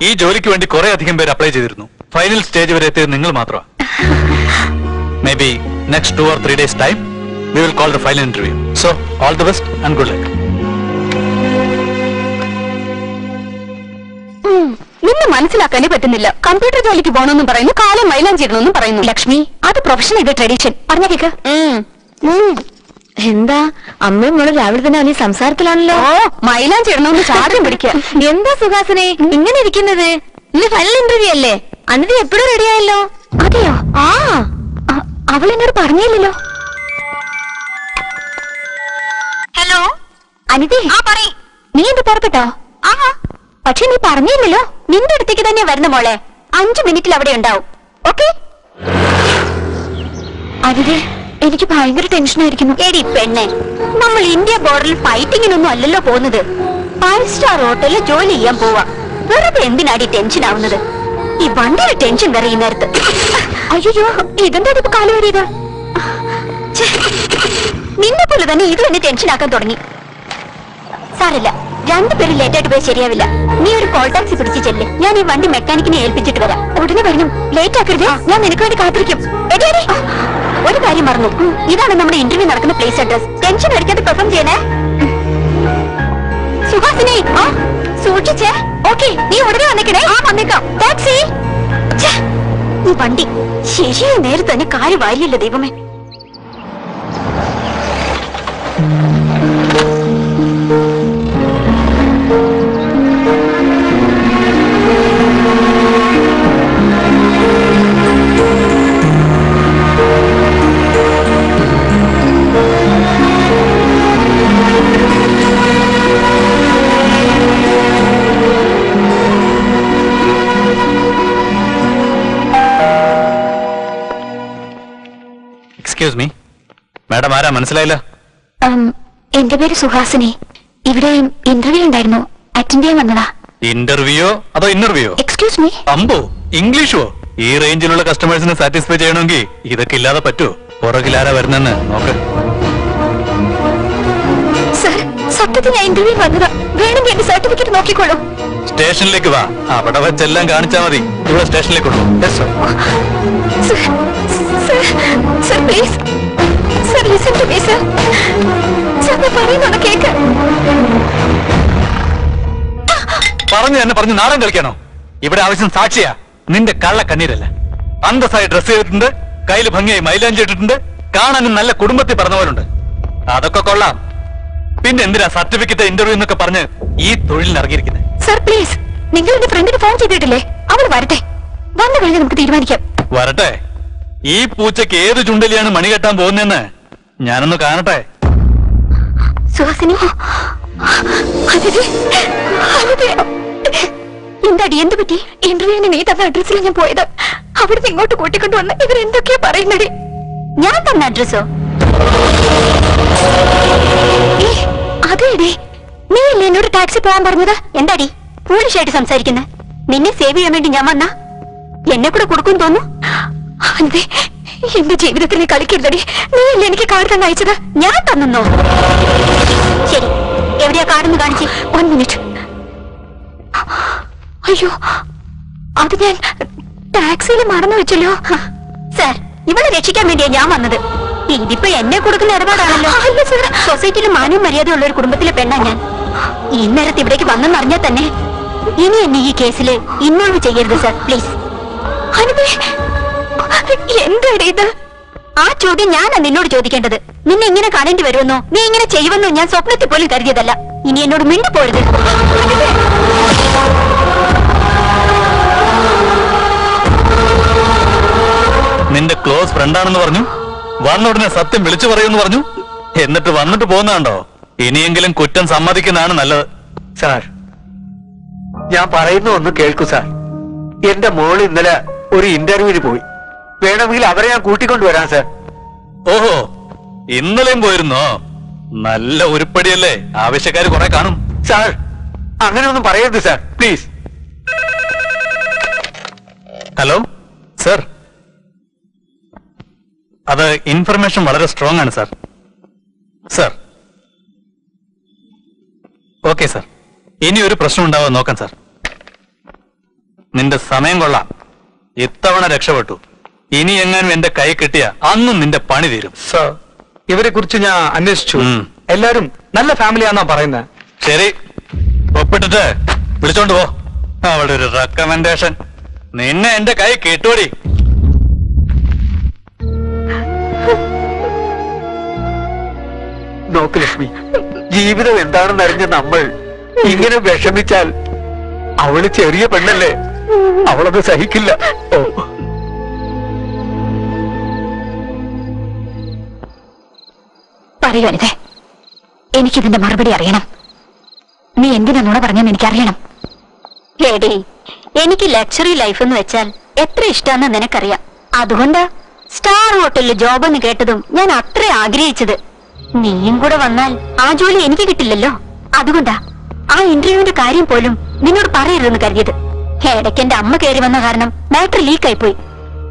ഈ ജോലിക്ക് വേണ്ടി കുറെ അധികം പേര് അപ്ലൈ ചെയ്തിരുന്നു. ഫൈനൽ സ്റ്റേജ് വരെ എത്തിയത് നിങ്ങൾ മാത്രമാണ്. Maybe next 2 or 3 days time, we will call the final interview. So, all the best and good luck. നിന്നെ മനസ്സിലാക്കാനേ പറ്റുന്നില്ല. കമ്പ്യൂട്ടർ ജോലിക്ക് പോകണമെന്നും പറയുന്നു, കാലം മൈലാഞ്ചി ഇടണമെന്നും പറയുന്നു. ലക്ഷ്മി, അത് പ്രൊഫഷൻ, ഇത് ട്രഡീഷൻ. പറഞ്ഞ കേക്ക്. എന്താ അമ്മയും മോള് രാവിലെ തന്നെ അവന് സംസാരത്തിലാണല്ലോ. മൈലാഞ്ചി ഇടണമെന്ന് ചാടം പിടിക്കുക. എന്താ സുഹാസിനെ ഇങ്ങനെ ഇരിക്കുന്നത്? ഇന്ന് ഫൈനൽ ഇന്റർവ്യൂ അല്ലേ? അനിത എപ്പോഴും റെഡിയായല്ലോ. അതെയോ? അവൾ എന്നോട് പറഞ്ഞില്ലല്ലോ. ഹലോ അനിതേ, നീ എന്ത് പുറപ്പെട്ടോ? പക്ഷെ നീ പറഞ്ഞില്ലല്ലോ. നിന്റെ അടുത്തേക്ക് തന്നെ വരുന്ന മോളെ. 5 മിനിറ്റിൽ അവിടെ ഉണ്ടാവും. ഓക്കെ അനിതേ, എനിക്ക് ഭയങ്കര ടെൻഷനായിരിക്കുന്നു. എടി പെണ്ണെ, നമ്മൾ ഇന്ത്യ ബോർഡറിൽ ഫൈറ്റിങ്ങിനൊന്നും അല്ലല്ലോ പോകുന്നത്. 5 സ്റ്റാർ ഹോട്ടലിൽ ജോലി ചെയ്യാൻ പോവാ. വെറുതെ എന്തിനാടി ടെൻഷൻ ആവുന്നത്? ഈ വണ്ടിയുടെ ടെൻഷൻ വരെ ഈ നേരത്ത്. അയ്യോ, ഇതെന്താ ഇപ്പൊ കാലം വരിയത്? നിന്നെ പോലെ തന്നെ ഇത് എന്നെ ടെൻഷൻ ആക്കാൻ തുടങ്ങി. സാരല്ല, 2 പേര് ലേറ്റായിട്ട് പോയി ശരിയാവില്ല. നീ ഒരു കോൾ ടാക്സി പിടിച്ച് ചെല്ല്. ഞാൻ ഈ വണ്ടി മെക്കാനിക്കിനെ ഏൽപ്പിച്ചിട്ട് വരാം. ഉടനെ വരണം, ലേറ്റ് ആക്കരുത്. ഞാൻ നിനക്ക് വേണ്ടി കാത്തിരിക്കും. ഒരു കാര്യം മറന്നു, ഇതാണ് നമ്മുടെ ഇന്റർവ്യൂ നടക്കുന്ന പ്ലേസ് അഡ്രസ്. ടെൻഷൻ അടിക്കാതെ പെർഫോം ചെയ്യണേ. സുഹാസിനി, സൂക്ഷിച്ചേ. ഓക്കെ, നീ ഉടനെ വന്നേക്കണേ. വന്നേക്കാം. ടാക്സി. ഈ വണ്ടി ശരിയായ നേരത്തെ തന്നെ കാര്യം വാരിയല്ലോ ദൈവമേ. എക്സ്ക്യൂസ് മീ മാഡം, ആരാ മനസ്സിലായില്ല? എന്റെ പേര് സുഹാസിനി. ഇവിടെ ഇന്റർവ്യൂ ഉണ്ടായിരുന്നു, അറ്റൻഡ് ചെയ്യാൻ വന്നതാ. ഇന്റർവ്യൂയോ അതോ ഇന്റർവ്യൂയോ? Excuse me. അമ്പോ, ഇംഗ്ലീഷോ? ഈ റേഞ്ചിലുള്ള കസ്റ്റമേഴ്സിനെ സാറ്റിസ്ഫൈ ചെയ്യണമെങ്കിൽ ഇതൊക്കെ ഇല്ലാതെ പറ്റുമോ? പുറകിലാരാ വരുന്നെന്ന് നോക്ക്. സർ, സത്യത്തിൽ ഞാൻ ഇന്റർവ്യൂ വന്നതാ. വേണമെങ്കിൽ എന്റെ സർട്ടിഫിക്കറ്റ് നോക്കിക്കോളൂ. സ്റ്റേഷനിലേക്ക് വാ, അവിടെ വെച്ചെല്ലാം കാണിച്ചാൽ മതി. ഇവിടെ സ്റ്റേഷനിലേക്ക് കൊണ്ടുപോകും. Sir please, sir listen to me sir. Sir ഞാൻ പറയുന്നൊന്ന് കേക്ക്. പറഞ്ഞു നാടൻ കളിക്കാനോ? ഇവിടെ ആവശ്യം സാക്ഷിയാ, നിന്റെ കള്ള കണ്ണീരല്ല. അന്തസ്സായി ഡ്രസ് ചെയ്തിട്ടുണ്ട്, കയ്യിൽ ഭംഗിയായി മൈലാഞ്ചി ഇട്ടിട്ടുണ്ട്, കാണാനും നല്ല കുടുംബത്തിൽ പറഞ്ഞവരുണ്ട്. അതൊക്കെ കൊള്ളാം. പിന്നെ എന്തിനാ സർട്ടിഫിക്കറ്റ് ഇന്റർവ്യൂ എന്നൊക്കെ പറഞ്ഞ് ഈ തൊഴിലിന് ഇറങ്ങിയിരിക്കുന്നത്? സർ പ്ലീസ്, നിങ്ങൾ എന്റെ ഫ്രണ്ടിന് ഫോൺ ചെയ്തിട്ടില്ലേ? അവൾ വരട്ടെ, വന്നു കഴിഞ്ഞ് നമുക്ക് തീരുമാനിക്കാം. വരട്ടെ. ഈ പൂച്ചയ്ക്ക് ഏത് ചുണ്ടലിയാണ് മണി കെട്ടാൻ പോകുന്നതെന്ന് ഞാനൊന്ന് കാണട്ടെ. സുഹാസിനി, എന്താടി, എന്ത് പറ്റി? ഇന്റർവ്യൂവിന് നീ തന്ന അഡ്രസ്സിൽ ഞാൻ പോയത്. അവിടുന്ന് ഇങ്ങോട്ട് കൂട്ടിക്കൊണ്ടുവന്ന് ഇവരെന്തൊക്കെയാ പറയുന്നടി? ഞാൻ തന്ന അഡ്രസ്സോ? അതെടി, നീ അല്ലേ എന്നോട് ടാക്സി പോകാൻ പറഞ്ഞത്? എന്താടി ഫോളിഷായിട്ട് സംസാരിക്കുന്നത്? നിന്നെ സേവ് ചെയ്യാൻ വേണ്ടി ഞാൻ വന്ന എന്നെ കൂടെ കൊടുക്കും തോന്നുന്നു. അതെ, എന്റെ ജീവിതത്തിൽ നീ കളിക്കരുതടി. നീ അല്ലേ എനിക്ക് കാർഡ് തന്നെ അയച്ചത്? ഞാൻ തന്നോ? ശരി, എവിടെയാ കാർഡെന്ന് കാണിച്ച്? 1 മിനിറ്റ്. അയ്യോ, അത് ഞാൻ ടാക്സിയിൽ മറന്നു വെച്ചല്ലോ. സാർ, ഇവളെ രക്ഷിക്കാൻ വേണ്ടിയാ ഞാൻ വന്നത്. ഇതിപ്പോ എന്നെ കൊടുക്കുന്ന ഇടപാടാണല്ലോ. സൊസൈറ്റിയിൽ മാനവും മര്യാദയുള്ള ഒരു കുടുംബത്തിലെ പെണ്ണാ ഞാൻ. ഇന്നേരത്ത് ഇവിടേക്ക് വന്നെന്ന് അറിഞ്ഞാൽ തന്നെ ഇനി എന്നെ ഈ കേസിൽ ഇൻവോൾവ് ചെയ്യരുത് സാർ, പ്ലീസ്. എന്താണ് ഇത്? ആ ചോദ്യം ഞാനാ നിന്നോട് ചോദിക്കേണ്ടത്. നിന്നെ ഇങ്ങനെ കാണേണ്ടി വരുമെന്നോ നീ ഇങ്ങനെ ചെയ്യുമെന്നോ ഞാൻ സ്വപ്നത്തിൽ പോലും കരുതിയതല്ല. ഇനി എന്നോട് മിണ്ടിപ്പോരുത്. നിന്റെ ക്ലോസ് ഫ്രണ്ടാണെന്ന് പറഞ്ഞു, വന്ന ഉടനെ സത്യം വിളിച്ചു പറയുമെന്ന് പറഞ്ഞു, എന്നിട്ട് വന്നിട്ട് പോകുന്നതാണ്ടോ? ഇനിയെങ്കിലും കുറ്റം സമ്മതിക്കുന്നതാണ് നല്ലത്. സാർ, ഞാൻ പറയുന്ന ഒന്ന് കേൾക്കൂ സാർ. എന്റെ മോള് ഇന്നലെ ഒരു ഇന്റർവ്യൂവിന് പോയി. വേണമെങ്കിൽ അവരെ ഞാൻ കൂട്ടിക്കൊണ്ടുവരാം സാർ. ഓഹോ, ഇന്നലെയും പോയിരുന്നോ? നല്ല ഉരുപ്പടിയല്ലേ, ആവശ്യക്കാര് കുറെ കാണും. സാർ, അങ്ങനെ ഒന്നും പറയരുത് സാർ, പ്ലീസ്. ഹലോ സർ, അത് ഇൻഫർമേഷൻ വളരെ സ്ട്രോങ് ആണ് സാർ. സർ, ഓക്കെ സാർ, ഇനി ഒരു പ്രശ്നം ഉണ്ടാവാൻ നോക്കാം സാർ. നിന്റെ സമയം കൊള്ളാം, ഇത്തവണ രക്ഷപ്പെട്ടു. ഇനി എങ്ങാനും എന്റെ കൈ കിട്ടിയ അന്നും നിന്റെ പണി തീരും. സർ, ഇവരെ കുറിച്ച് ഞാൻ അന്വേഷിച്ചു. ഉം. എല്ലാരും നല്ല ഫാമിലിയാന്നാ പറയുന്നത്. ശരി, ഒപ്പിട്ടിട്ട് വിളിച്ചോണ്ട് പോ. അവിടെ ഒരു റെക്കമെൻഡേഷൻ. നിന്നെ എന്റെ കൈ കിട്ടോടി. നോക്ക് ലക്ഷ്മി, ജീവിതം എന്താണെന്ന് അറിഞ്ഞ നമ്മൾ ഇങ്ങനെ വിഷമിച്ചാൽ അവള് ചെറിയ പെണ്ണല്ലേ, അവളത് സഹിക്കില്ല. ഓ, പറയുവരുതേ, എനിക്കിതിന്റെ മറുപടി അറിയണം. നീ എന്തിനാ നുണ പറഞ്ഞെന്ന് എനിക്കറിയണം. ഏടേ, എനിക്ക് ലക്ഷറി ലൈഫ് എന്ന് വെച്ചാൽ എത്ര ഇഷ്ടാന്ന് നിനക്കറിയാം. അതുകൊണ്ടാ സ്റ്റാർ ഹോട്ടലിൽ ജോബ് എന്ന് കേട്ടതും ഞാൻ അത്ര ആഗ്രഹിച്ചത്. നീയും കൂടെ വന്നാൽ ആ ജോലി എനിക്ക് കിട്ടില്ലല്ലോ. അതുകൊണ്ടാ ആ ഇന്റർവ്യൂവിന്റെ കാര്യം പോലും നിന്നോട് പറയരുതെന്ന് കരുതിയത്. ഇടയ്ക്ക് എന്റെ അമ്മ കയറി വന്ന കാരണം മാറ്റർ ലീക്കായി പോയി.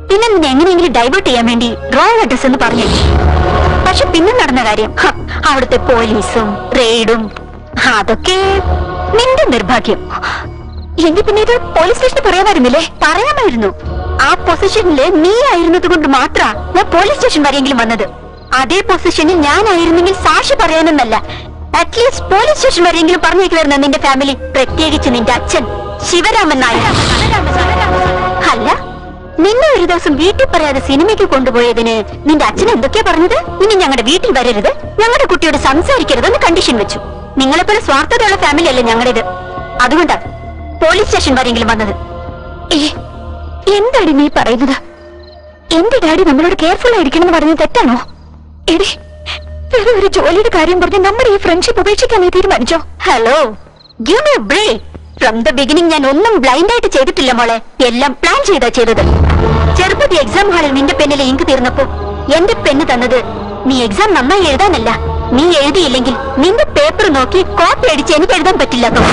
പിന്നെ നിന്നെ എങ്ങനെയെങ്കിലും ഡൈവേർട്ട് ചെയ്യാൻ വേണ്ടി റോങ് അഡ്രസ് എന്ന് പറഞ്ഞു. പക്ഷെ പിന്നെ നടന്ന കാര്യം, അവിടുത്തെ പോലീസും റെയ്ഡും, അതൊക്കെ നിന്റെ നിർഭാഗ്യം. എങ്കിൽ പിന്നെ ഇത് പോലീസ് സ്റ്റേഷനിൽ പറയാമായിരുന്നില്ലേ? പറയാമായിരുന്നു. ആ പൊസിഷനില് നീ ആയിരുന്നത് കൊണ്ട് മാത്രാ ഞാൻ പോലീസ് സ്റ്റേഷൻ വരെയെങ്കിലും വന്നത്. അതേ പൊസിഷനിൽ ഞാനായിരുന്നെങ്കിൽ സാക്ഷി പറയാനെന്നല്ല, അറ്റ്ലീസ്റ്റ് പോലീസ് സ്റ്റേഷൻ വരെയെങ്കിലും പറഞ്ഞേക്കുവായിരുന്നു നിന്റെ ഫാമിലി, പ്രത്യേകിച്ച് നിന്റെ അച്ഛൻ ശിവരാമൻ നായർ. അല്ല, നിന്നെ ഒരു ദിവസം വീട്ടിൽ പറയാതെ സിനിമയ്ക്ക് കൊണ്ടുപോയതിന് നിന്റെ അച്ഛൻ എന്തൊക്കെയാ പറഞ്ഞത്? ഇനി ഞങ്ങളുടെ വീട്ടിൽ വരരുത്, ഞങ്ങളുടെ കുട്ടിയോട് സംസാരിക്കരുതെന്ന് കണ്ടീഷൻ വെച്ചു. നിങ്ങളെപ്പോലെ സ്വാർത്ഥതയുള്ള ഫാമിലി അല്ലേ ഞങ്ങളുടേത്. അതുകൊണ്ടാ പോലീസ് സ്റ്റേഷൻ വരെയെങ്കിലും വന്നത്. എന്താണ് നീ പറയുന്നത്? എന്റെ ഡാഡി നമ്മളോട് കെയർഫുൾ ആയിരിക്കണം എന്ന് പറഞ്ഞത് തെറ്റാണോ? എടി, വേറെ ഒരു ജോലിയുടെ കാര്യം പറഞ്ഞ് നമ്മുടെ ഈ ഫ്രണ്ട്ഷിപ്പ് ഉപേക്ഷിക്കാൻ നീ തീരുമാനിച്ചോ? Hello, give me a break. From the beginning ഞാൻ ഒന്നും ബ്ലൈൻഡ് ആയിട്ട് ചെയ്തിട്ടില്ല മോളെ, എല്ലാം പ്ലാൻ ചെയ്താ ചെയ്തത്. ചെറുപ്പത്തിൽ എക്സാം ഹാളിൽ നിന്റെ പെന്നിലെ ഇങ്ക് തീർന്നപ്പോ എന്റെ പെണ്ണ് തന്നത് നീ എക്സാം നന്നായി എഴുതാനല്ല, നീ എഴുതിയില്ലെങ്കിൽ നിന്റെ പേപ്പർ നോക്കി കോപ്പി അടിച്ച് എനിക്ക് എഴുതാൻ പറ്റില്ലെന്നോ.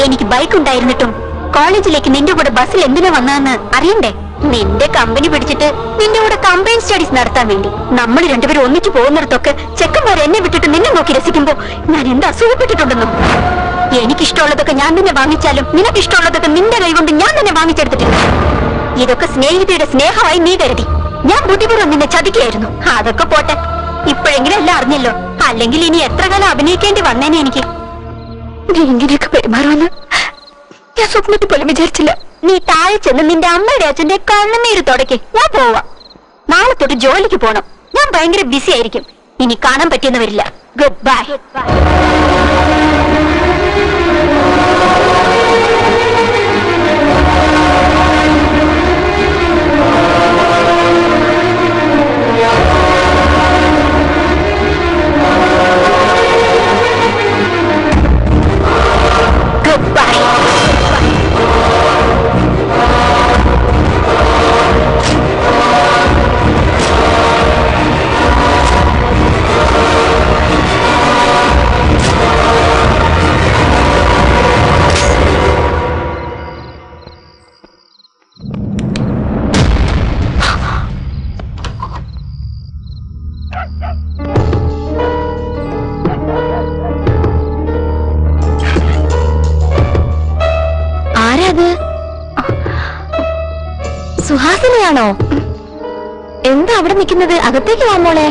എനിക്ക് ബൈക്ക് ഉണ്ടായിരുന്നിട്ടും കോളേജിലേക്ക് നിന്റെ കൂടെ ബസ്സിൽ എന്തിനാ വന്നതെന്ന് അറിയണ്ടേ? നിന്റെ കമ്പനി പിടിച്ചിട്ട് നിന്റെ കൂടെ കമ്പൈൻ സ്റ്റഡീസ് നടത്താൻ വേണ്ടി നമ്മൾ രണ്ടുപേരും ഒന്നിച്ചു പോകുന്നിടത്തൊക്കെ ചെക്കന്മാർ എന്നെ വിട്ടിട്ട് നിന്നെ നോക്കി രസിക്കുമ്പോ ഞാൻ എന്താ അസൂയപ്പെട്ടിട്ടുണ്ടെന്നോ? എനിക്കിഷ്ടമുള്ളതൊക്കെ ഞാൻ തന്നെ വാങ്ങിച്ചാലും നിനക്കിഷ്ടമുള്ളതൊക്കെ നിന്റെ കൈ കൊണ്ട് ഞാൻ തന്നെ വാങ്ങിച്ചെടുത്തിട്ടില്ല. ഇതൊക്കെ സ്നേഹിതയുടെ സ്നേഹമായി നീ കരുതി. ഞാൻ ബുദ്ധിപൂർവ്വം നിന്നെ ചതിക്കായിരുന്നു. അതൊക്കെ പോട്ടെ, ഇപ്പോഴെങ്കിലും എല്ലാം അറിഞ്ഞല്ലോ. അല്ലെങ്കിൽ ഇനി എത്ര കാലം അഭിനയിക്കേണ്ടി വന്നേനെ എനിക്ക്. നീ ഇങ്ങനെയൊക്കെ പെരുമാറുമെന്ന് ഞാൻ സ്വപ്നത്തിൽ പോലും വിചാരിച്ചില്ല. നീ താഴെ ചെന്ന് നിന്റെ അമ്മയുടെ അച്ഛന്റെ കണ്ണുനീര് തുടക്കി. ഞാൻ പോവാ. നാളെ തൊട്ട് ജോലിക്ക് പോണം. ഞാൻ ഭയങ്കര ബിസി ആയിരിക്കും. ഇനി കാണാൻ പറ്റിയെന്ന് വരില്ല. Good bye. സുഹാസിനിയാണോ? എന്താ അവിടെ നിൽക്കുന്നത്? അകത്തേക്ക് വാ മോളെ.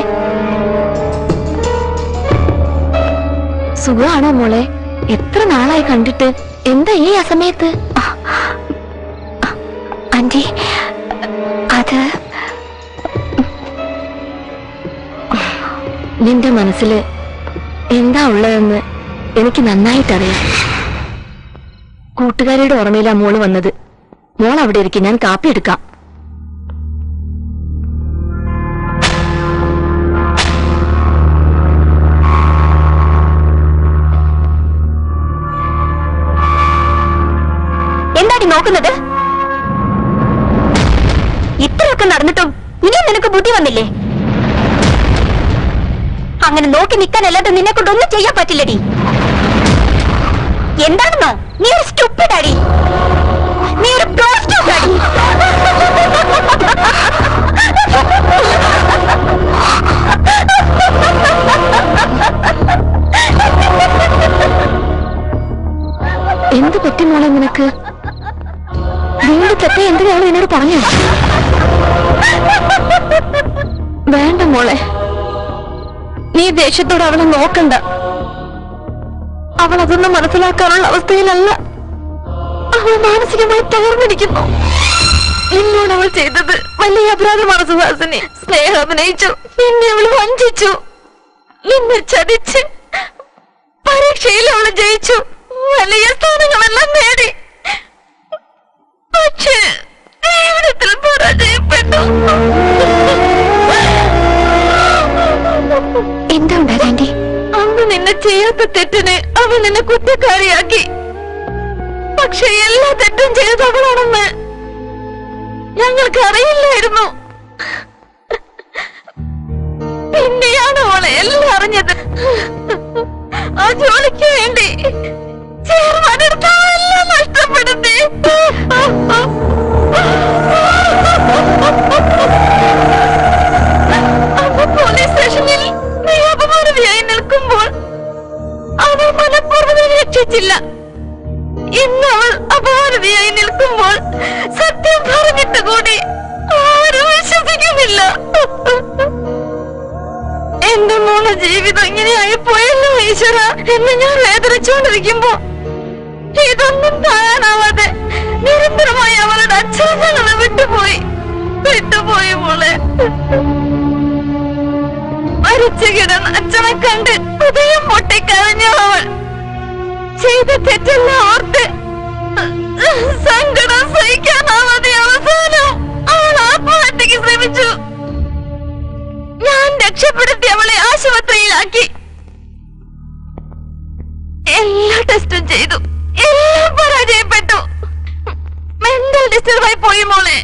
സുഖമാണോ മോളെ? എത്ര നാളായി കണ്ടിട്ട്. എന്താ ഈ അസമയത്ത്? ആന്റി, അത് നിന്റെ മനസ്സിൽ എന്താ ഉള്ളതെന്ന് എനിക്ക് നന്നായിട്ടറിയാം. കൂട്ടുകാരിയുടെ ഓർമ്മയിലാ മോള് വന്നത്. മോൾ അവിടെ ഇരിക്കും, ഞാൻ കാപ്പി എടുക്കാം. എന്താടി നോക്കുന്നത്? ഇത്രയൊക്കെ നടന്നിട്ടും ഇനിയും നിനക്ക് ബുദ്ധി വന്നില്ലേ? അങ്ങനെ നോക്കി നിൽക്കാനല്ലാതെ നിന്നെ കൊണ്ടൊന്നും ചെയ്യാൻ പറ്റില്ലടി. എന്താണെന്നോ? നീ ഒരു സ്റ്റുപ്പിഡ് അടി. നീ ഒരു പ്രോസ്റ്റിറ്റ്യൂട്ട് അടി. എന്ത് പറ്റി മോളെ നിനക്ക്? വീണ്ടും തെറ്റേ എന്തിനാണ് എന്നോട് പറഞ്ഞു? വേണ്ട മോളെ, നീ ദേഷ്യത്തോടെ അവളെ നോക്കണ്ട. അവൾ അതൊന്നും മനസ്സിലാക്കാനുള്ള അവസ്ഥയിലല്ല. അവൾ മാനസികമായി തകർന്നിരിക്കുന്നു. എന്നോട് അവൾ ചെയ്തത് വലിയ അപരാധമാണ് സുഹാസിനി. സ്നേഹം അഭിനയിച്ചു, നിന്നെ അവൾ വഞ്ചിച്ചു, നിന്നെ ചതിച്ച്. പരീക്ഷയിൽ അവൾ ജയിച്ചു, വലിയ സ്ഥാനങ്ങളെല്ലാം നേടി. പക്ഷേ ജീവിതത്തിൽ പരാജയപ്പെട്ടു. എന്താ ഉണ്ടാകാൻഡി? അന്ന് നിന്നെ ചെയ്യാത്ത തെറ്റിന് അവൻ നിന്നെ കുറ്റക്കാരിയാക്കി. പക്ഷെ എല്ലാ തെറ്റും ചെയ്ത് അവളാണെന്ന് ഞങ്ങൾക്ക് അറിയില്ലായിരുന്നു. പിന്നെയാണ് അവളെ എല്ലാം അറിഞ്ഞത്. ആ ജോലിക്ക് വേണ്ടി ചേർമാനെല്ലാം നഷ്ടപ്പെടുത്തി. അന്ന് പോലീസ് സ്റ്റേഷനിൽ നീ അപമാനതയായി നിൽക്കുമ്പോൾ അവൾ മനഃപൂർവ്വം രക്ഷിച്ചില്ല. ഇന്ന് അവൾ അപമാനതയായി നിൽക്കുമ്പോൾ സത്യം പറഞ്ഞിട്ട് കൂടി ആരും വിശ്വസിക്കുന്നില്ല. എന്റെ മോളെ ജീവിതം ഇങ്ങനെയായി പോയല്ലോ ഈശ്വര എന്ന് ഞാൻ വേദനിച്ചുകൊണ്ടിരിക്കുമ്പോ ഇതൊന്നും താങ്ങാനാവാതെ നിരന്തരമായി അവളുടെ അച്ഛനെ വിട്ടുപോയി മോളെ. മരിച്ചു കിടന്ന് അച്ഛനെ കണ്ട് ഹൃദയം പൊട്ടിക്കരഞ്ഞു അവൾ. ചെയ്ത തെറ്റെല്ലാം ഓർത്ത് സങ്കടം സഹിക്കാനാവാതെ അവസാനം അവൾ ആത്മഹത്യക്ക് ശ്രമിച്ചു. ഞാൻ രക്ഷപ്പെടുത്തി അവളെ ആശുപത്രിയിലാക്കി. എല്ലാ ടെസ്റ്റും ചെയ്തു, എല്ലാം പരാജയപ്പെട്ടു. മെന്റൽ ഡിസ്റ്റർബായി പോയി മോളെ.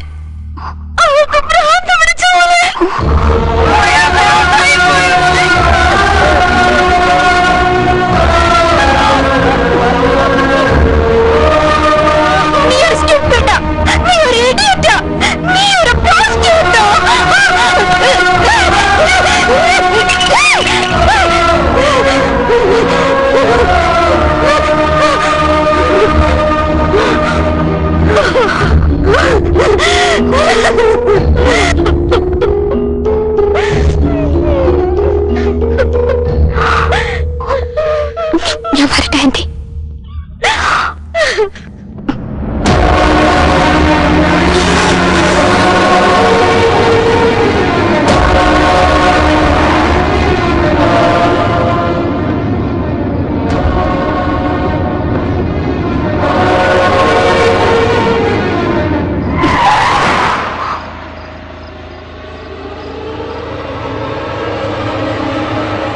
അവൾക്ക് ഭ്രാന്ത് പിടിച്ചു മോളെ. നീ ഒരു സ്റ്റുപ്പിഡാ, നീ ഒരു ഇഡിയറ്റാ, നീ ഒരു പ്രോസ്റ്റിറ്റ്യൂട്ടാ. ഞാൻ വരട്ടെ ആന്റി.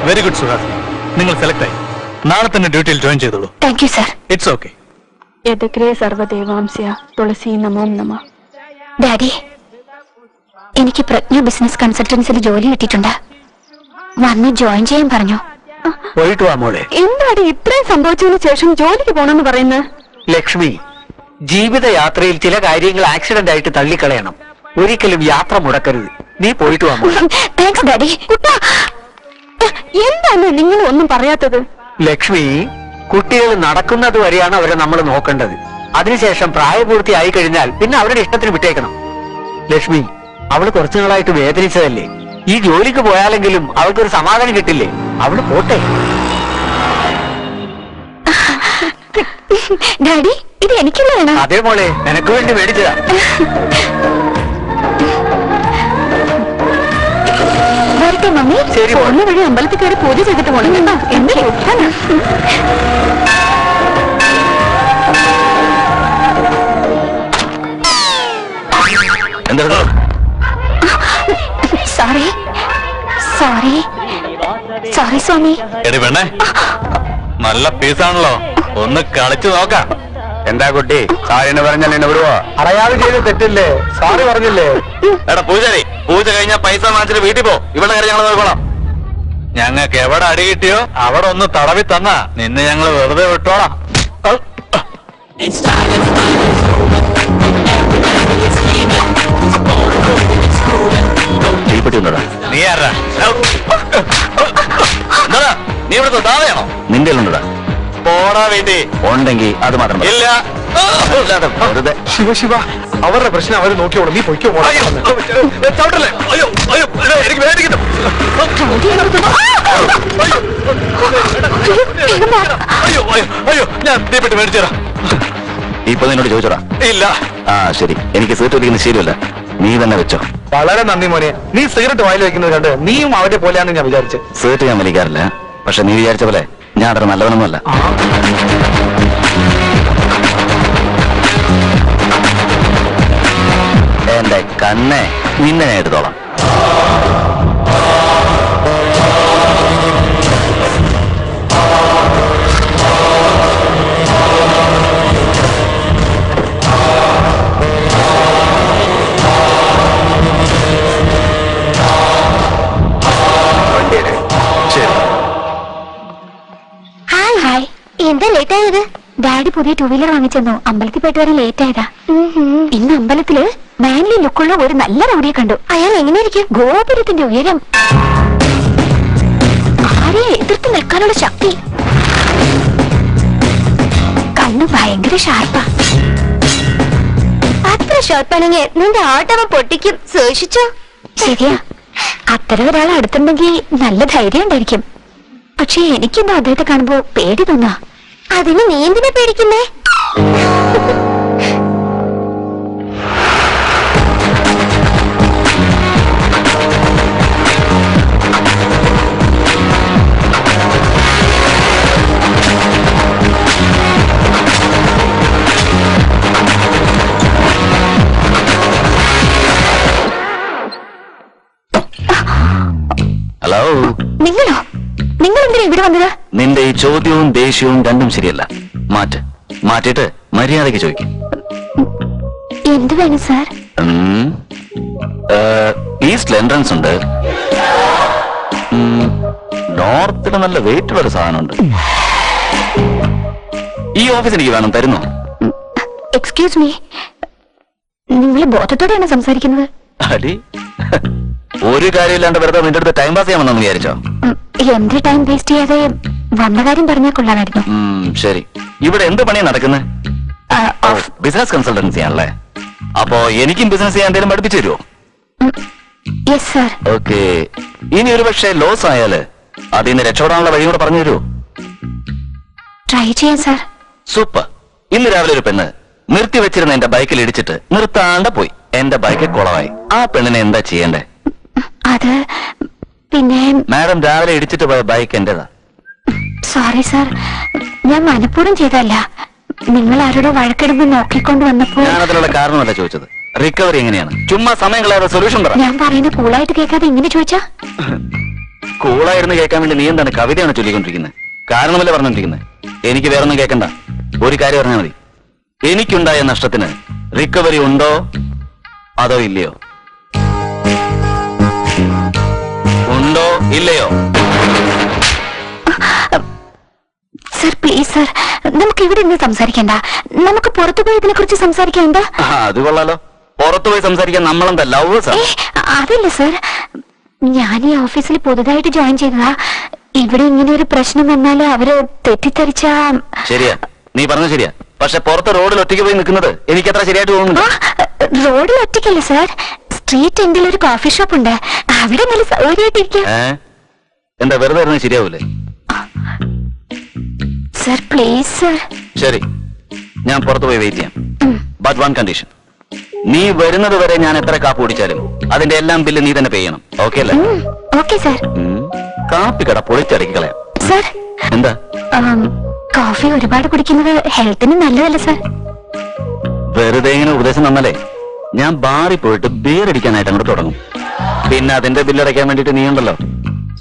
വെരി ഗുഡ് സുഹാസിനി, നിങ്ങൾ സെലക്ട് ആയി. നാളെ തന്നെ ഡ്യൂട്ടിയിൽ ജോയിൻ ചെയ്തോളൂ. Thank you sir. It's okay. യദഗ്രേ സർവദേവാംസ്യ തുളസി നമോ നമ. ഡാഡി, എനിക്ക് പ്രജ്ഞ ബിസിനസ് കൺസൾട്ടൻസിൽ ജോലി കിട്ടിയിട്ടുണ്ട്. വന്ന് ജോയിൻ ചെയ്യാൻ പറഞ്ഞു. പോയിട്ട് വാ മോളെ. എന്താണ് ഇത്രയും സംഭവിച്ചതിന് ശേഷം ജോലിക്ക് പോണെന്ന് പറയുന്നത്? ലക്ഷ്മി, ജീവിതയാത്രയിൽ ചില കാര്യങ്ങൾ ആക്സിഡന്റ് ആയിട്ട് തള്ളിക്കളയണം. ഒരിക്കലും യാത്ര മുടക്കരുത്. നീ പോയിട്ട് വാ മോളെ. Thanks daddy. എന്താണ് നിങ്ങൾ ഒന്നും പറയാത്തത്? ലക്ഷ്മി, കുട്ടികൾ നടക്കുന്നത് വരെയാണ് അവരെ നമ്മൾ നോക്കേണ്ടത്. അതിനുശേഷം പ്രായപൂർത്തിയായി കഴിഞ്ഞാൽ പിന്നെ അവരുടെ ഇഷ്ടത്തിന് വിട്ടേക്കണം. ലക്ഷ്മി, അവള് കുറച്ചു നാളായിട്ട് വേദനിച്ചതല്ലേ? ഈ ജോലിക്ക് പോയാലെങ്കിലും അവൾക്കൊരു സമാധാനം കിട്ടില്ലേ? അവള് പോട്ടെ. ഡാഡി, ഇത് എനിക്കുള്ളതാണ്. അതേ മോളെ, നിനക്ക് വേണ്ടി മേടിച്ചതാ. വരട്ടെ മമ്മി. ശരി മോളെ. ഒന്ന് വഴി അമ്പലത്തിൽ കയറി പൂജ ചെയ്തിട്ട് പോകണം കേട്ടോ. എന്ത് രസാണ്. എന്താ? സോറി സോറി സോറി സ്വാമി. എടി പെണ്ണേ, നല്ല പീസാണല്ലോ, ഒന്ന് കളിച്ചു നോക്കാം. എന്താ കുട്ടി, സാറിന് പറഞ്ഞാൽ എന്നെ വിടുവോ? അറിയാതെ ചെയ്ത് തെറ്റില്ലേ? സാറി പറഞ്ഞില്ലേ? എടാ പൂജാരി, പൂജ കഴിഞ്ഞാൽ പൈസ വാങ്ങിച്ചിട്ട് വീട്ടിൽ പോ. ഇവിടെ കാര്യം ഞങ്ങൾ നോക്കണം. ഞങ്ങൾക്ക് എവിടെ അടി കിട്ടിയോ അവിടെ ഒന്ന് തടവി തന്നാ നിന്നെ ഞങ്ങൾ വെറുതെ വിട്ടോളാം. നീ ആരാ? എന്താടാ, നീ ഇവിടുത്തെ ദാതയാണോ? നിന്റെ ഉണ്ടടാ? പോടാ വീട്ടിൽ. ഉണ്ടെങ്കിൽ അത് മാത്രം മതി. ഇല്ല. വെറുതെ ശിവ ശിവ, അവരുടെ പ്രശ്നം അവര് നോക്കിയോളൂ. നീ പൊയ്ക്കോ മോളെ. അയ്യോ, ചവിട്ടല്ലേ. അയ്യോ അയ്യോ, എനിക്ക് വേദിക്കുന്നു. അയ്യോ അയ്യോ അയ്യോ, ഞാൻ തീപ്പെട്ടി മേടിച്ചേരാം. ഇപ്പൊ നിന്നോട് ചോദിച്ചോടാ? ഇല്ല. ആ ശരി, എനിക്ക് സീറ്റ് വലിക്കുന്ന ശീലമല്ല, നീ തന്നെ വെച്ചോ. വളരെ നന്ദി മോനെ. നീ സിഗരറ്റ് വായിൽ വെക്കുന്നത് കണ്ട് നീയും അവരെ പോലെയാണെന്ന് ഞാൻ വിചാരിച്ചു. സീറ്റ് ഞാൻ വലിക്കാറില്ല, പക്ഷെ നീ വിചാരിച്ച പോലെ ഞാൻ അത്ര നല്ലവനൊന്നുമല്ല. എന്റെ കണ്ണെ, നിന്നെ ഞാൻ എടുത്തോളാം. Hi hi. എന്താ ലേറ്റ് ആയത്? ഡാഡി പുതിയ ടൂ വീലർ വാങ്ങിച്ചെന്നു. അമ്പലത്തിൽ പോയിട്ട് വരാൻ ലേറ്റ് ആയതാ. ഇന്ന് അമ്പലത്തില് മാൻലി ലുക്കുള്ള ഒരു നല്ല റൗഡിയെ കണ്ടു. അയാൾ എങ്ങനെയിരിക്കും? ഗോപുരത്തിന്റെ ഉയരം, ആരെ എതിർത്ത് നിൽക്കാനുള്ള ശക്തി, കണ്ണു ഭയങ്കര ഷാർപ്പാ. അത്ര ഷാർപ്പാണെങ്കിൽ നിന്റെ ആട്ടവ പൊട്ടിക്കും. സൂക്ഷിച്ചോ. ശരിയാ, അത്തരം ഒരാൾ അടുത്തുണ്ടെങ്കിൽ നല്ല ധൈര്യം ഉണ്ടായിരിക്കും. പക്ഷെ എനിക്കെന്തോ അദ്ദേഹത്തെ കാണുമ്പോ പേടി തോന്നാ. അതിന് നീ എന്തിനാ പേടിക്കുന്നേ? ഹലോ, നിങ്ങളോ? നിങ്ങൾ എന്തിനാ ഇവിടെ വന്നത്? നിന്റെ ഈ ചോദ്യവും ദേഷ്യവും രണ്ടും ശരിയല്ല. മാറ്റിട്ട് മര്യാദയ്ക്ക് ചോദിക്കും. എന്ത് വേണം സാർ? ഈസ്റ്റിൽ എൻട്രൻസ് ഉണ്ട്, നോർത്തിൽ നല്ല വെയിറ്റ് ഉള്ള സാധനമുണ്ട്. ഈ ഓഫീസ് എനിക്ക് വേണം, തരുന്നോ? എക്സ്ക്യൂസ് മീ, നിങ്ങൾ ബോധത്തോടെയാണ് സംസാരിക്കുന്നത്? അടി, ഒരു കാര്യമില്ലാണ്ട് വെറുതെ നിന്റെ അടുത്ത് ടൈം പാസ് ചെയ്യാമെന്നു വിചാരിച്ചോ? എന്റെ ടൈം വേസ്റ്റ് ചെയ്യാതെ വന്ന കാര്യം പറഞ്ഞാൽ കൊള്ളാമായിരുന്നു. ശരി, ഇവിടെ എന്ത് പണിയാണ് നടക്കുന്നത്? ബിസിനസ് കൺസൾട്ടൻസി ആണല്ലേ? അപ്പോ എനിക്കും ബിസിനസ് ചെയ്യാൻ എന്തെങ്കിലും പഠിപ്പിച്ചു തരുമോ? Yes sir. ഓക്കെ, ഇനി ഒരു പക്ഷേ ലോസ് ആയാല് അതിന് രക്ഷപ്പെടാനുള്ള വഴി കൂടെ പറഞ്ഞു തരുമോ? ട്രൈ ചെയ്യാം സാർ. സൂപ്പർ. ഇന്ന് രാവിലെ ഒരു പെണ്ണ് നിർത്തി വെച്ചിരുന്ന എന്റെ ബൈക്കിൽ ഇടിച്ചിട്ട് നിർത്താണ്ട് പോയി. എന്റെ ബൈക്ക് കുളമായി. ആ പെണ്ണിനെ എന്താ ചെയ്യണ്ടേ? അത് പിന്നെ മാഡം, രാവിലെ ഇടിച്ചിട്ട് പോയ ബൈക്ക് എന്റേതാ. സോറി സാർ, ഞാൻ മനഃപൂർവ്വം ചെയ്തല്ല. നിങ്ങൾ ആരോടോ വഴക്കിടുമ്പോ നോക്കിക്കൊണ്ട് വന്നപ്പോ. ഞാൻ അതിനുള്ള കാരണമല്ല ചോദിച്ചത്, റിക്കവറി എങ്ങനെയാണ്? ചുമ്മാ സമയം കളയാതെ സൊല്യൂഷൻ പറ. ഞാൻ പറയുന്നത് കൂളായിട്ട് കേൾക്കാതെ ഇങ്ങനെ ചോദിച്ചാ? കൂളായിരുന്നു കേൾക്കാൻ വേണ്ടി നീ എന്താണ് കവിതയാണ് ചൊല്ലിക്കൊണ്ടിരിക്കുന്നത്? കാരണമല്ലേ പറഞ്ഞോണ്ടിരിക്കുന്നത്? എനിക്ക് വേറൊന്നും കേൾക്കണ്ട, ഒരു കാര്യം പറഞ്ഞാൽ മതി. എനിക്കുണ്ടായ നഷ്ടത്തിന് റിക്കവറി ഉണ്ടോ അതോ ഇല്ലയോ? ഉണ്ടോ ഇല്ലയോ? സർ പ്ലീസ് സർ, നമുക്ക് ഇവിടെ നിന്ന് സംസാരിക്കണ്ട. നമുക്ക് പുറത്തു പോയി ഇതിനെ കുറിച്ച് സംസാരിക്കാൻ. എന്താ? അത് കൊള്ളാലോ. പുറത്തു പോയി സംസാരിക്കാൻ നമ്മളെന്താ ലവേഴ്സാ? അതല്ല സർ, ഞാൻ ഈ ഓഫീസിൽ പുതുതായിട്ട് ജോയിൻ ചെയ്തതാ. ഇവിടെ ഇങ്ങനെ ഒരു പ്രശ്നം വന്നാല് അവര് തെറ്റിദ്ധരിച്ച. ശരിയാ, നീ പറഞ്ഞ ശരിയാ. പക്ഷെ പുറത്ത് റോഡിൽ ഒറ്റയ്ക്ക് പോയി നിൽക്കുന്നത് എനിക്ക് അത്ര ശരിയായിട്ട് തോന്നുന്നു. റോഡിൽ ഒറ്റയ്ക്കല്ല സാർ, സ്ട്രീറ്റ് എൻഡിൽ ഒരു കോഫി ഷോപ്പ് ഉണ്ട്, അവിടെ നല്ല സൗകര്യമായിട്ടിരിക്കാം. എന്താ വെറുതെ ഇരുന്ന് ശരിയാവൂലേ? Sir please sir. ശരി, ഞാൻ പുറത്ത് പോയി വെയിറ്റ് ചെയ്യാം. ബട്ട് വൺ കണ്ടീഷൻ, നീ വരുന്നത് വരെ ഞാൻ എത്ര കാപ്പ് കുടിച്ചാലും അതിന്റെ എല്ലാം ബില്ല് നീ തന്നെ പേ ചെയ്യണം. ഓക്കെ അല്ലേ? Okay sir. കാപ്പി കട പൊളിച്ചടക്കി കളയാം. സാർ എന്താ? കോഫി ഒരുപാട് കുടിക്കുന്നത് ഹെൽത്തിന് നല്ലതല്ല സാർ. വെറുതെ ഇങ്ങനെ ഉപദേശം തന്നല്ലേ, ഞാൻ ബാറിൽ പോയിട്ട് ബിയർ അടിക്കാനായിട്ട് അങ്ങോട്ട് തുടങ്ങും. പിന്നെ അതിന്റെ ബില്ലടയ്ക്കാൻ വേണ്ടിട്ട് നീ ഉണ്ടല്ലോ,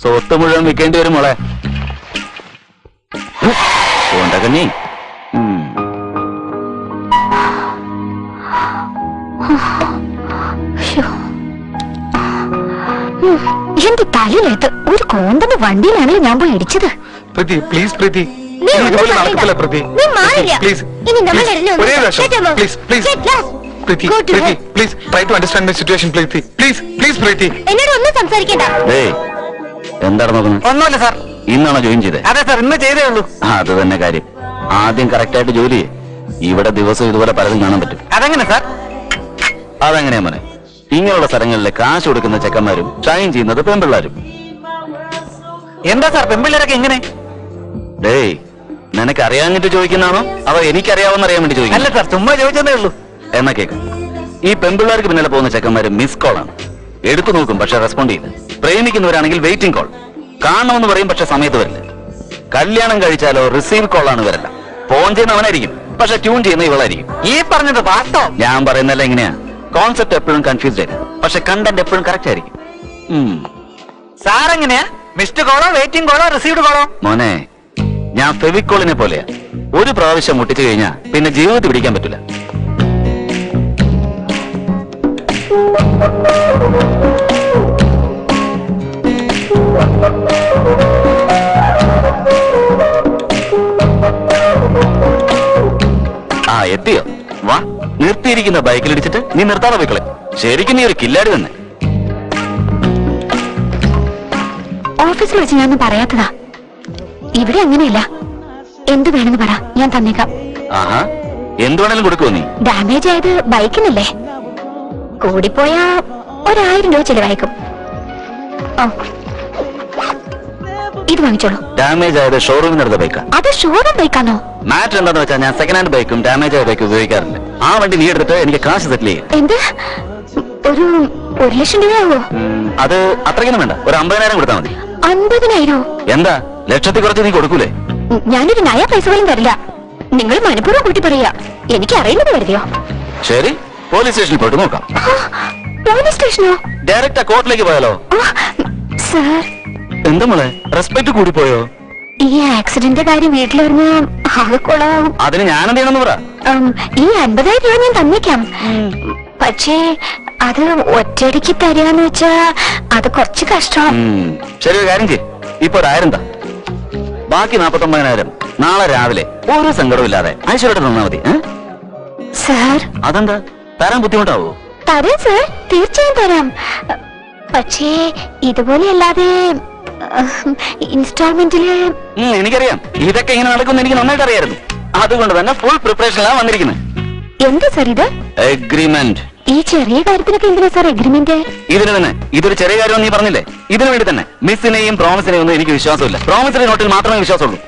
സ്വത്ത് മുഴുവൻ വിൽക്കേണ്ടി വരും മോളെ. നീ എന്റെ തലയിലേത്ത് ഒരു കോന്തന്റെ വണ്ടിയിലാണ് ഞാൻ പോയി ഇടിച്ചത്. പ്രീതി പ്ലീസ് പ്രീതി, നീ ഇതുപോലെ ഒന്നും നടക്കത്തില്ല പ്രീതി. നീ മാറില്ല. പ്ലീസ് ഇനി നമ്മൾ രണ്ടും ഒരേ ഒന്ന് പ്രാവശ്യം shut up. Please please Shut up. Preethi Go to Preethi hell. Please try to understand my situation Preethi please please Preethi. എന്നോട് ഒന്നും സംസാരിക്കണ്ട. എന്താണ് നോക്കുന്നത്? ഒന്നുമില്ല സാർ. ഇന്നാണോ ജോയിൻ ചെയ്തേ? അതെ സാർ, ഇന്ന് ചെയ്തേ ഉള്ളൂ. അത് തന്നെ കാര്യം. ആദ്യം കറക്റ്റ് ആയിട്ട് ജോലി ചെയ്യ്. ഇവിടെ ദിവസം ഇതുപോലെ പലതും കാണാൻ പറ്റും. അതെങ്ങനെ സാർ? അതെങ്ങനെയാ മോനെ? ഇങ്ങനെയുള്ള സ്ഥലങ്ങളിലെ കാശ് കൊടുക്കുന്ന ചെക്കന്മാരും ഷൈൻ ചെയ്യുന്നത് പെൺപിള്ളാരും. എന്താ സാർ പെൺപിള്ളേരൊക്കെ എങ്ങനെ? ഡേയ്, നിനക്ക് അറിയാഞ്ഞിട്ട് ചോദിക്കുന്നതാണോ അവ എനിക്കറിയാവുന്ന അറിയാൻ വേണ്ടി ചോദിക്കും? അല്ല സാർ, ചുമ്മാ ചോദിച്ചതേ ഉള്ളൂ. എന്നാ കേക്ക്, ഈ പെൺപിള്ളേർക്ക് പിന്നാലെ പോകുന്ന ചെക്കന്മാര് മിസ് കോൾ ആണ്. എടുത്തു നോക്കും പക്ഷെ റെസ്പോണ്ട് ചെയ്യില്ല. പ്രേമിക്കുന്നവരാണെങ്കിൽ വെയിറ്റിംഗ് കോൾ. കാണണമെന്ന് പറയും പക്ഷെ സമയത്ത് വരില്ല. കല്യാണം കഴിച്ചാലോ റിസീവ് കോൾ ആണ് വരില്ല. ഫോൺ ചെയ്യുന്ന അവനായിരിക്കും പക്ഷെ ട്യൂൺ ചെയ്യുന്ന ഇവളായിരിക്കും. ഈ പറഞ്ഞത് വാസ്തവം. ഞാൻ പറയുന്നല്ല എങ്ങനെയാ, കോൺസെപ്റ്റ് എപ്പോഴും കൺഫ്യൂസ്ഡ് ആയിരിക്കും പക്ഷെ കണ്ടന്റ് എപ്പോഴും കറക്റ്റ് ആയിരിക്കും. സാർ എങ്ങനെയാ? മിസ്ഡ് കോളോ വെയിറ്റിംഗ് കോളോ റിസീവ്ഡ് കോളോ? മോനെ, ഞാൻ ഫെവിക്കോളിനെ പോലെയാ. ഒരു പ്രാവശ്യം മുട്ടിച്ചു കഴിഞ്ഞാൽ പിന്നെ ജീവിതത്തിൽ പിടിക്കാൻ പറ്റില്ല. ആ എത്തിയോ? വാ, നിർത്തിയിരിക്കുന്ന ബൈക്കിലിടിച്ചിട്ട് നീ നിർത്താതെ പോയിക്കളെ. ശരിക്കും നീ ഒരു കില്ലാടി തന്നെ. ഓഫീസിൽ വെച്ച് ഞാനൊന്നും പറയാത്തതാ. ഇവിടെ അങ്ങനെയല്ല. എന്ത് വേണമെന്ന് പറ, ഞാൻ തന്നേക്കാം. ആഹാ, എന്ത് വേണേലും കൊടുക്കുവോ നീ? ഡാമേജ് ആയത് ബൈക്കിനല്ലേ, കൂടിപ്പോയാ 1000 രൂപ ചെലവായിക്കും. ഓ, ഇത് വാങ്ങിച്ചോളൂ. ഡാമേജ് ആയത് ഷോറൂമിനടുത്ത ബൈക്കാ. അത് ഷോറൂം ബൈക്കാണോ? മാറ്റർ എന്താന്ന് വെച്ചാൽ ഞാൻ സെക്കൻഡ് ഹാൻഡ് ബൈക്കും ഡാമേജ് ആയ ബൈക്കും ഉപയോഗിക്കാറില്ല. ആ വണ്ടി നീ എടുത്തിട്ട് എനിക്ക് കാശ് സെറ്റിൽ ചെയ്യും. എന്ത്? ഒരു 1 ലക്ഷം രൂപയാവോ? അത് അത്രയ്ക്കൊന്നും വേണ്ട, ഒരു 50,000 കൊടുത്താൽ മതി. 50,000? എന്താ, ലക്ഷത്തിൽ കുറച്ച് നീ കൊടുക്കൂലേ? ഞാനൊരു നയ പൈസ പോലും തരില്ല. നിങ്ങൾ മനഃപൂർവ്വം കൂട്ടി പറയാ. എനിക്ക് അറിയുന്നത് കരുതിയോ? ശരി, പോലീസ് സ്റ്റേഷനിൽ പോയിട്ട് നോക്കാം. പോലീസ് സ്റ്റേഷനോ? ഡയറക്റ്റ് കോർട്ടിലേക്ക് പോയാലോ? സാർ, എന്താ മോളെ, റെസ്പെക്ട് കൂടി പോയോ? ഈ ആക്സിഡന്റ് കാര്യം വീട്ടിൽ വരുന്ന ആകെ കൊളാവും. അതിന് ഞാൻ എന്ത് ചെയ്യണമെന്ന് പറ. ഈ 50,000 രൂപ ഞാൻ തന്നേക്കാം. പക്ഷേ അത് ഒറ്റയടിക്ക് തരാന്ന് വെച്ചാ അത് കുറച്ച് കഷ്ടം. ശരി, ഒരു കാര്യം ചെയ്യ്, ഇപ്പൊ 1000 താ. ബാക്കി 49,000 നാളെ രാവിലെ ഒരു സങ്കടവും ഇല്ലാതെ ഐശ്വര്യമായിട്ട് തന്നാ മതി. സാർ, അതെന്താ, തരാൻ ബുദ്ധിമുട്ടാവോ? തരാം സാർ, തീർച്ചയായും തരാം. പക്ഷേ ഇതുപോലെ അല്ലാതെ ഇൻസ്റ്റാൾമെന്റില്. എനിക്കറിയാം, ഇതൊക്കെ ഇങ്ങനെ നടക്കുമെന്ന് എനിക്ക് നന്നായിട്ട് അറിയായിരുന്നു. അതുകൊണ്ട് തന്നെ ഫുൾ പ്രിപ്പറേഷനിലാണ് വന്നിരിക്കുന്നത്. എന്താ സാർ ഇത്? എഗ്രിമെന്റ്. ഈ ചെറിയ കാര്യത്തിനൊക്കെ എന്തിനാ സാർ എഗ്രിമെന്റ്? ഇതിന് തന്നെ, ഇതൊരു ചെറിയ കാര്യം നീ പറഞ്ഞില്ലേ, ഇതിനു വേണ്ടി തന്നെ. മിസ്സിനെയും പ്രോമിസിനെയും ഒന്നും എനിക്ക് വിശ്വാസമില്ല. പ്രോമിസിന്റെ നോട്ടിൽ മാത്രമേ വിശ്വാസമുള്ളൂ.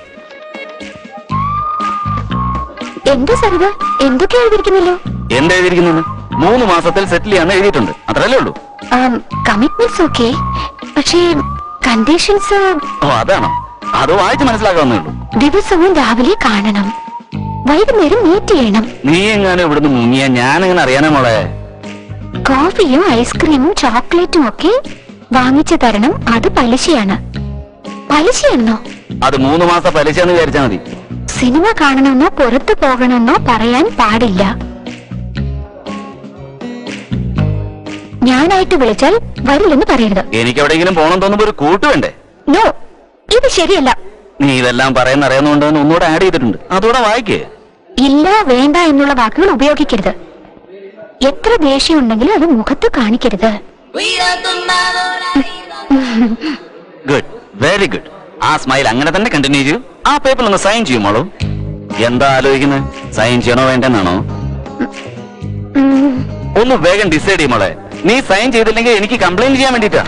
എന്താ സാർ ഇത്? എന്തൊക്കെ എഴുതിയിരിക്കുന്നല്ലോ? എന്താ എഴുതിയിരിക്കുന്നു? 3 മാസത്തിൽ സെറ്റിൽ ചെയ്യാന്ന് എഴുതിയിട്ടുണ്ട്, അത്രല്ലേ ഉള്ളൂ. കമ്മിറ്റ്മെന്റ്സ് ഓക്കെ, പക്ഷേ കണ്ടീഷൻസ്. ഓ, അതാണോ? അത് വായിച്ച് മനസ്സിലാക്കാവുന്നേ ഉള്ളൂ. ദിവസവും രാവിലെ കാണണം, വൈകുന്നേരം മീറ്റ് ചെയ്യണം. നീ എങ്ങാനും ഇവിടുന്ന് മുങ്ങിയ ഞാൻ എങ്ങനെ അറിയാനാ മോളെ? കോഫിയും ഐസ്ക്രീമും ചോക്ലേറ്റും ഒക്കെ വാങ്ങിച്ചു തരണം. അത് പലിശയാണ്. പലിശയാണോ? അത് 3 മാസം പലിശയെന്ന് വിചാരിച്ചാൽ മതി. സിനിമ കാണണമെന്നോ പുറത്തു പോകണമെന്നോ പറയാൻ പാടില്ല. ഞാനായിട്ട് വിളിച്ചാൽ വരില്ലെന്ന് പറയരുത്. എനിക്ക് എവിടെയെങ്കിലും പോകണം തോന്നുമ്പോ ഒരു കൂട്ട് വേണ്ടേ? നോ, ഇത് ശരിയല്ല. നീ ഇതെല്ലാം പറയുന്ന അറിയാവുന്നതുകൊണ്ട് ഒന്നുകൂടെ ആഡ് ചെയ്തിട്ടുണ്ട്, അതോടെ വായിക്കേ. ഇല്ല, വേണ്ട എന്നുള്ള വാക്കുകൾ ഉപയോഗിക്കരുത്. എത്ര ദേഷ്യം ഉണ്ടെങ്കിലും അത് മുഖത്ത് കാണിക്കരുത്. Good, very good. ആ സ്മൈൽ അങ്ങനെ തന്നെ കണ്ടിന്യൂ ചെയ്യൂ. ആ പേപ്പറിൽ ഒന്ന് സൈൻ ചെയ്യുമോളൂ. എന്താ ആലോചിക്കുന്നത്? സൈൻ ചെയ്യണോ വേണ്ടെന്നാണോ? ഉം. ഒന്ന് വേഗം ഡിസൈഡ് ചെയ്യുമോളെ. നീ സൈൻ ചെയ്തില്ലെങ്കിൽ എനിക്ക് കംപ്ലൈന്റ് ചെയ്യാൻ വേണ്ടിട്ടാ.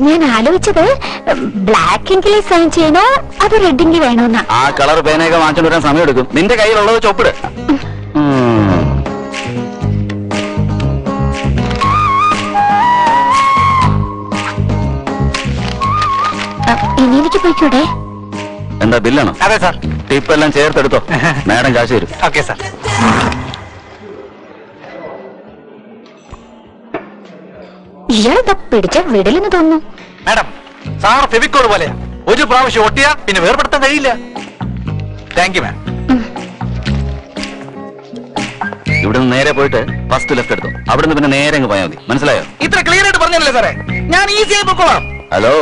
ഞാൻ ആലോചിച്ചത് ബ്ലാക്ക് സൈൻ ചെയ്യണോ അതോ റെഡിങ്കിൽ വേണോന്നാ. ആ കളർ പേനയൊക്കെ വാങ്ങിച്ചോണ്ട് വരാൻ സമയം എടുക്കും. നിന്റെ കയ്യിലുള്ളത് ചൊപ്പിട്. ഇനി എനിക്ക് പോയിക്കൂടെ? എന്താ ബില്ലാണോ? അതെ സാർ. ടിപ്പ് എല്ലാം ചേർത്തെടുത്തോ. മാഡം കാശ് തരും. Okay sir. ഇയാളെന്താ പിടിച്ച വിടലെന്ന് തോന്നുന്നു. മാഡം, സാർ ഫെവിക്കോൾ പോലെയാ. ഒരു പ്രാവശ്യം ഒട്ടിയാ പിന്നെ വേർപെടുത്താൻ കഴിയില്ല. Thank you ma'am. ഇവിടുന്ന് നേരെ പോയിട്ട് ഫസ്റ്റ് ലെഫ്റ്റ് എടുത്തോ. അവിടുന്ന് പിന്നെ നേരെ അങ്ങ് പോയാൽ മതി. മനസ്സിലായോ? ഇത്ര ക്ലിയർ ആയിട്ട് പറഞ്ഞല്ലേ സാറേ? ഞാൻ ഈസിയായി പൊക്കോളാം. ഹലോ,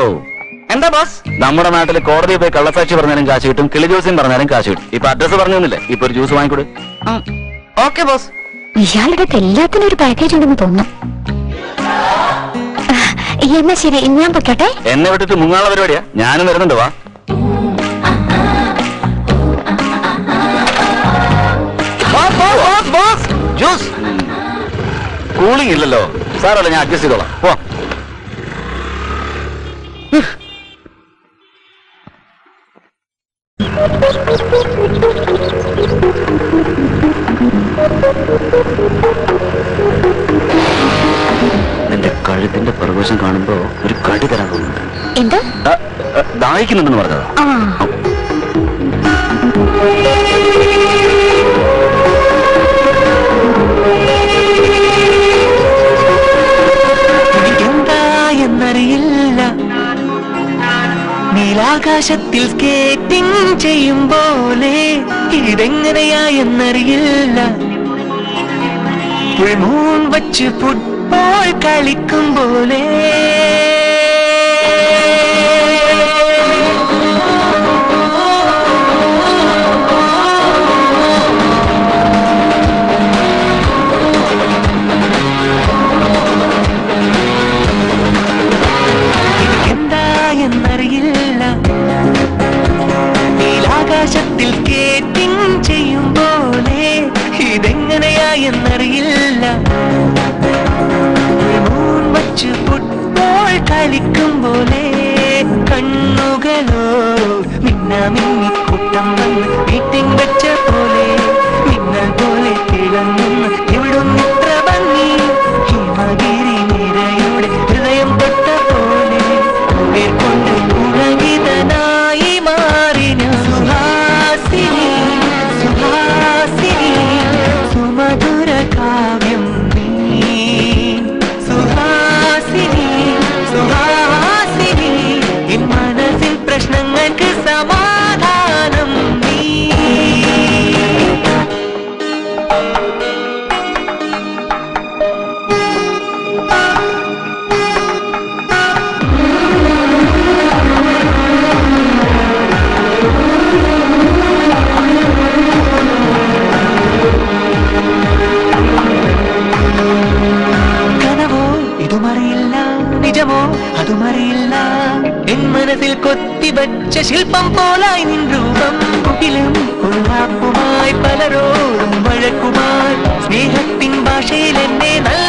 എന്താ ബോസ്? നമ്മുടെ നാട്ടിൽ കോടതിയിൽ പോയി കള്ളസാക്ഷി പറഞ്ഞാലും കാശ് കിട്ടും, കിളിജോസ്യം പറഞ്ഞാലും കാശ് കിട്ടും. ഇപ്പൊ അഡ്രസ് പറഞ്ഞൊന്നുമില്ലേ? ഇപ്പൊ ഒരു ജ്യൂസ് വാങ്ങിക്കൊടു. Okay boss. ഇയാളുടെ എല്ലാത്തിനും ഒരു പാക്കേജ് ഉണ്ടെന്ന് തോന്നുന്നു. എന്നാ ശരി, ഞാൻ പൊക്കോട്ടെ. എന്നെ വിട്ടിട്ട് മുങ്ങാനുള്ള പരിപാടിയാ. ഞാനും വരുന്നുണ്ട്. വാ. ജ്യൂസ് കൂളിംഗ് ഇല്ലല്ലോ. സാറല്ല, ഞാൻ അഡ്ജസ്റ്റ് ചെയ്തോളാം. പോ. നിന്റെ കഴുത്തിന്റെ പ്രകോശം കാണുമ്പോ ഒരു കടി തരാൻ തോന്നുന്നുണ്ട്. എന്ത്? ദാഹിക്കുന്നുണ്ടെന്ന് പറഞ്ഞതാ. ആ, എന്താ എന്നറിയില്ല, നീലാകാശത്തിൽ സ്കേറ്റിംഗ് ചെയ്യും പോലെ ഇതെങ്ങനെയാ എന്നറിയില്ല, മൂൺ വച്ച് ഫുട്ബോൾ കളിക്കും പോലെ. എന്താ എന്നറിയില്ല, നീലാകാശത്തിൽ സ്കേറ്റിംഗ് ചെയ്യും പോലെ ഇതെങ്ങനെയാ എന്നറിയില്ല, മൂൺ വച്ച് ഫുട്ബോൾ കളിക്കും പോലെ. കണ്ണുകളോ മിന്നാമിന്നിക്കൂട്ടം വന്ന് മീറ്റിംഗ് വെച്ച പോലെ, മിന്നൽ പോലെ തിളങ്ങുന്ന ഇവിടുന്ന് ഇത്ര ഭംഗി, ഹിമഗിരി നിരയുടെ ഹൃദയം തൊട്ട പോലെ കൊണ്ട് പുളകിതനായി മാറി ഞാൻ. സുഹാസിനി സുഹാസിനി സുമധുര കാവ്യം നീ. സുഹാസിനി സുഹാസിനി എൻ മനസ്സിൽ പ്രശ്നങ്ങൾക്ക് സമാധാനം നീ. കനവോ ഇതുമറിയില്ല, നിജമോ അതുമറിയില്ല, എൻ മനസ്സിൽ കൊത്തിവച്ച ശില്പം പോലായി നിൻ രൂപം. കുട്ടിലും കൊള്ളാപ്പുമായി പലരോടും വഴക്കുമായി സ്നേഹത്തിൻ ഭാഷയിൽ എന്നെ നല്ല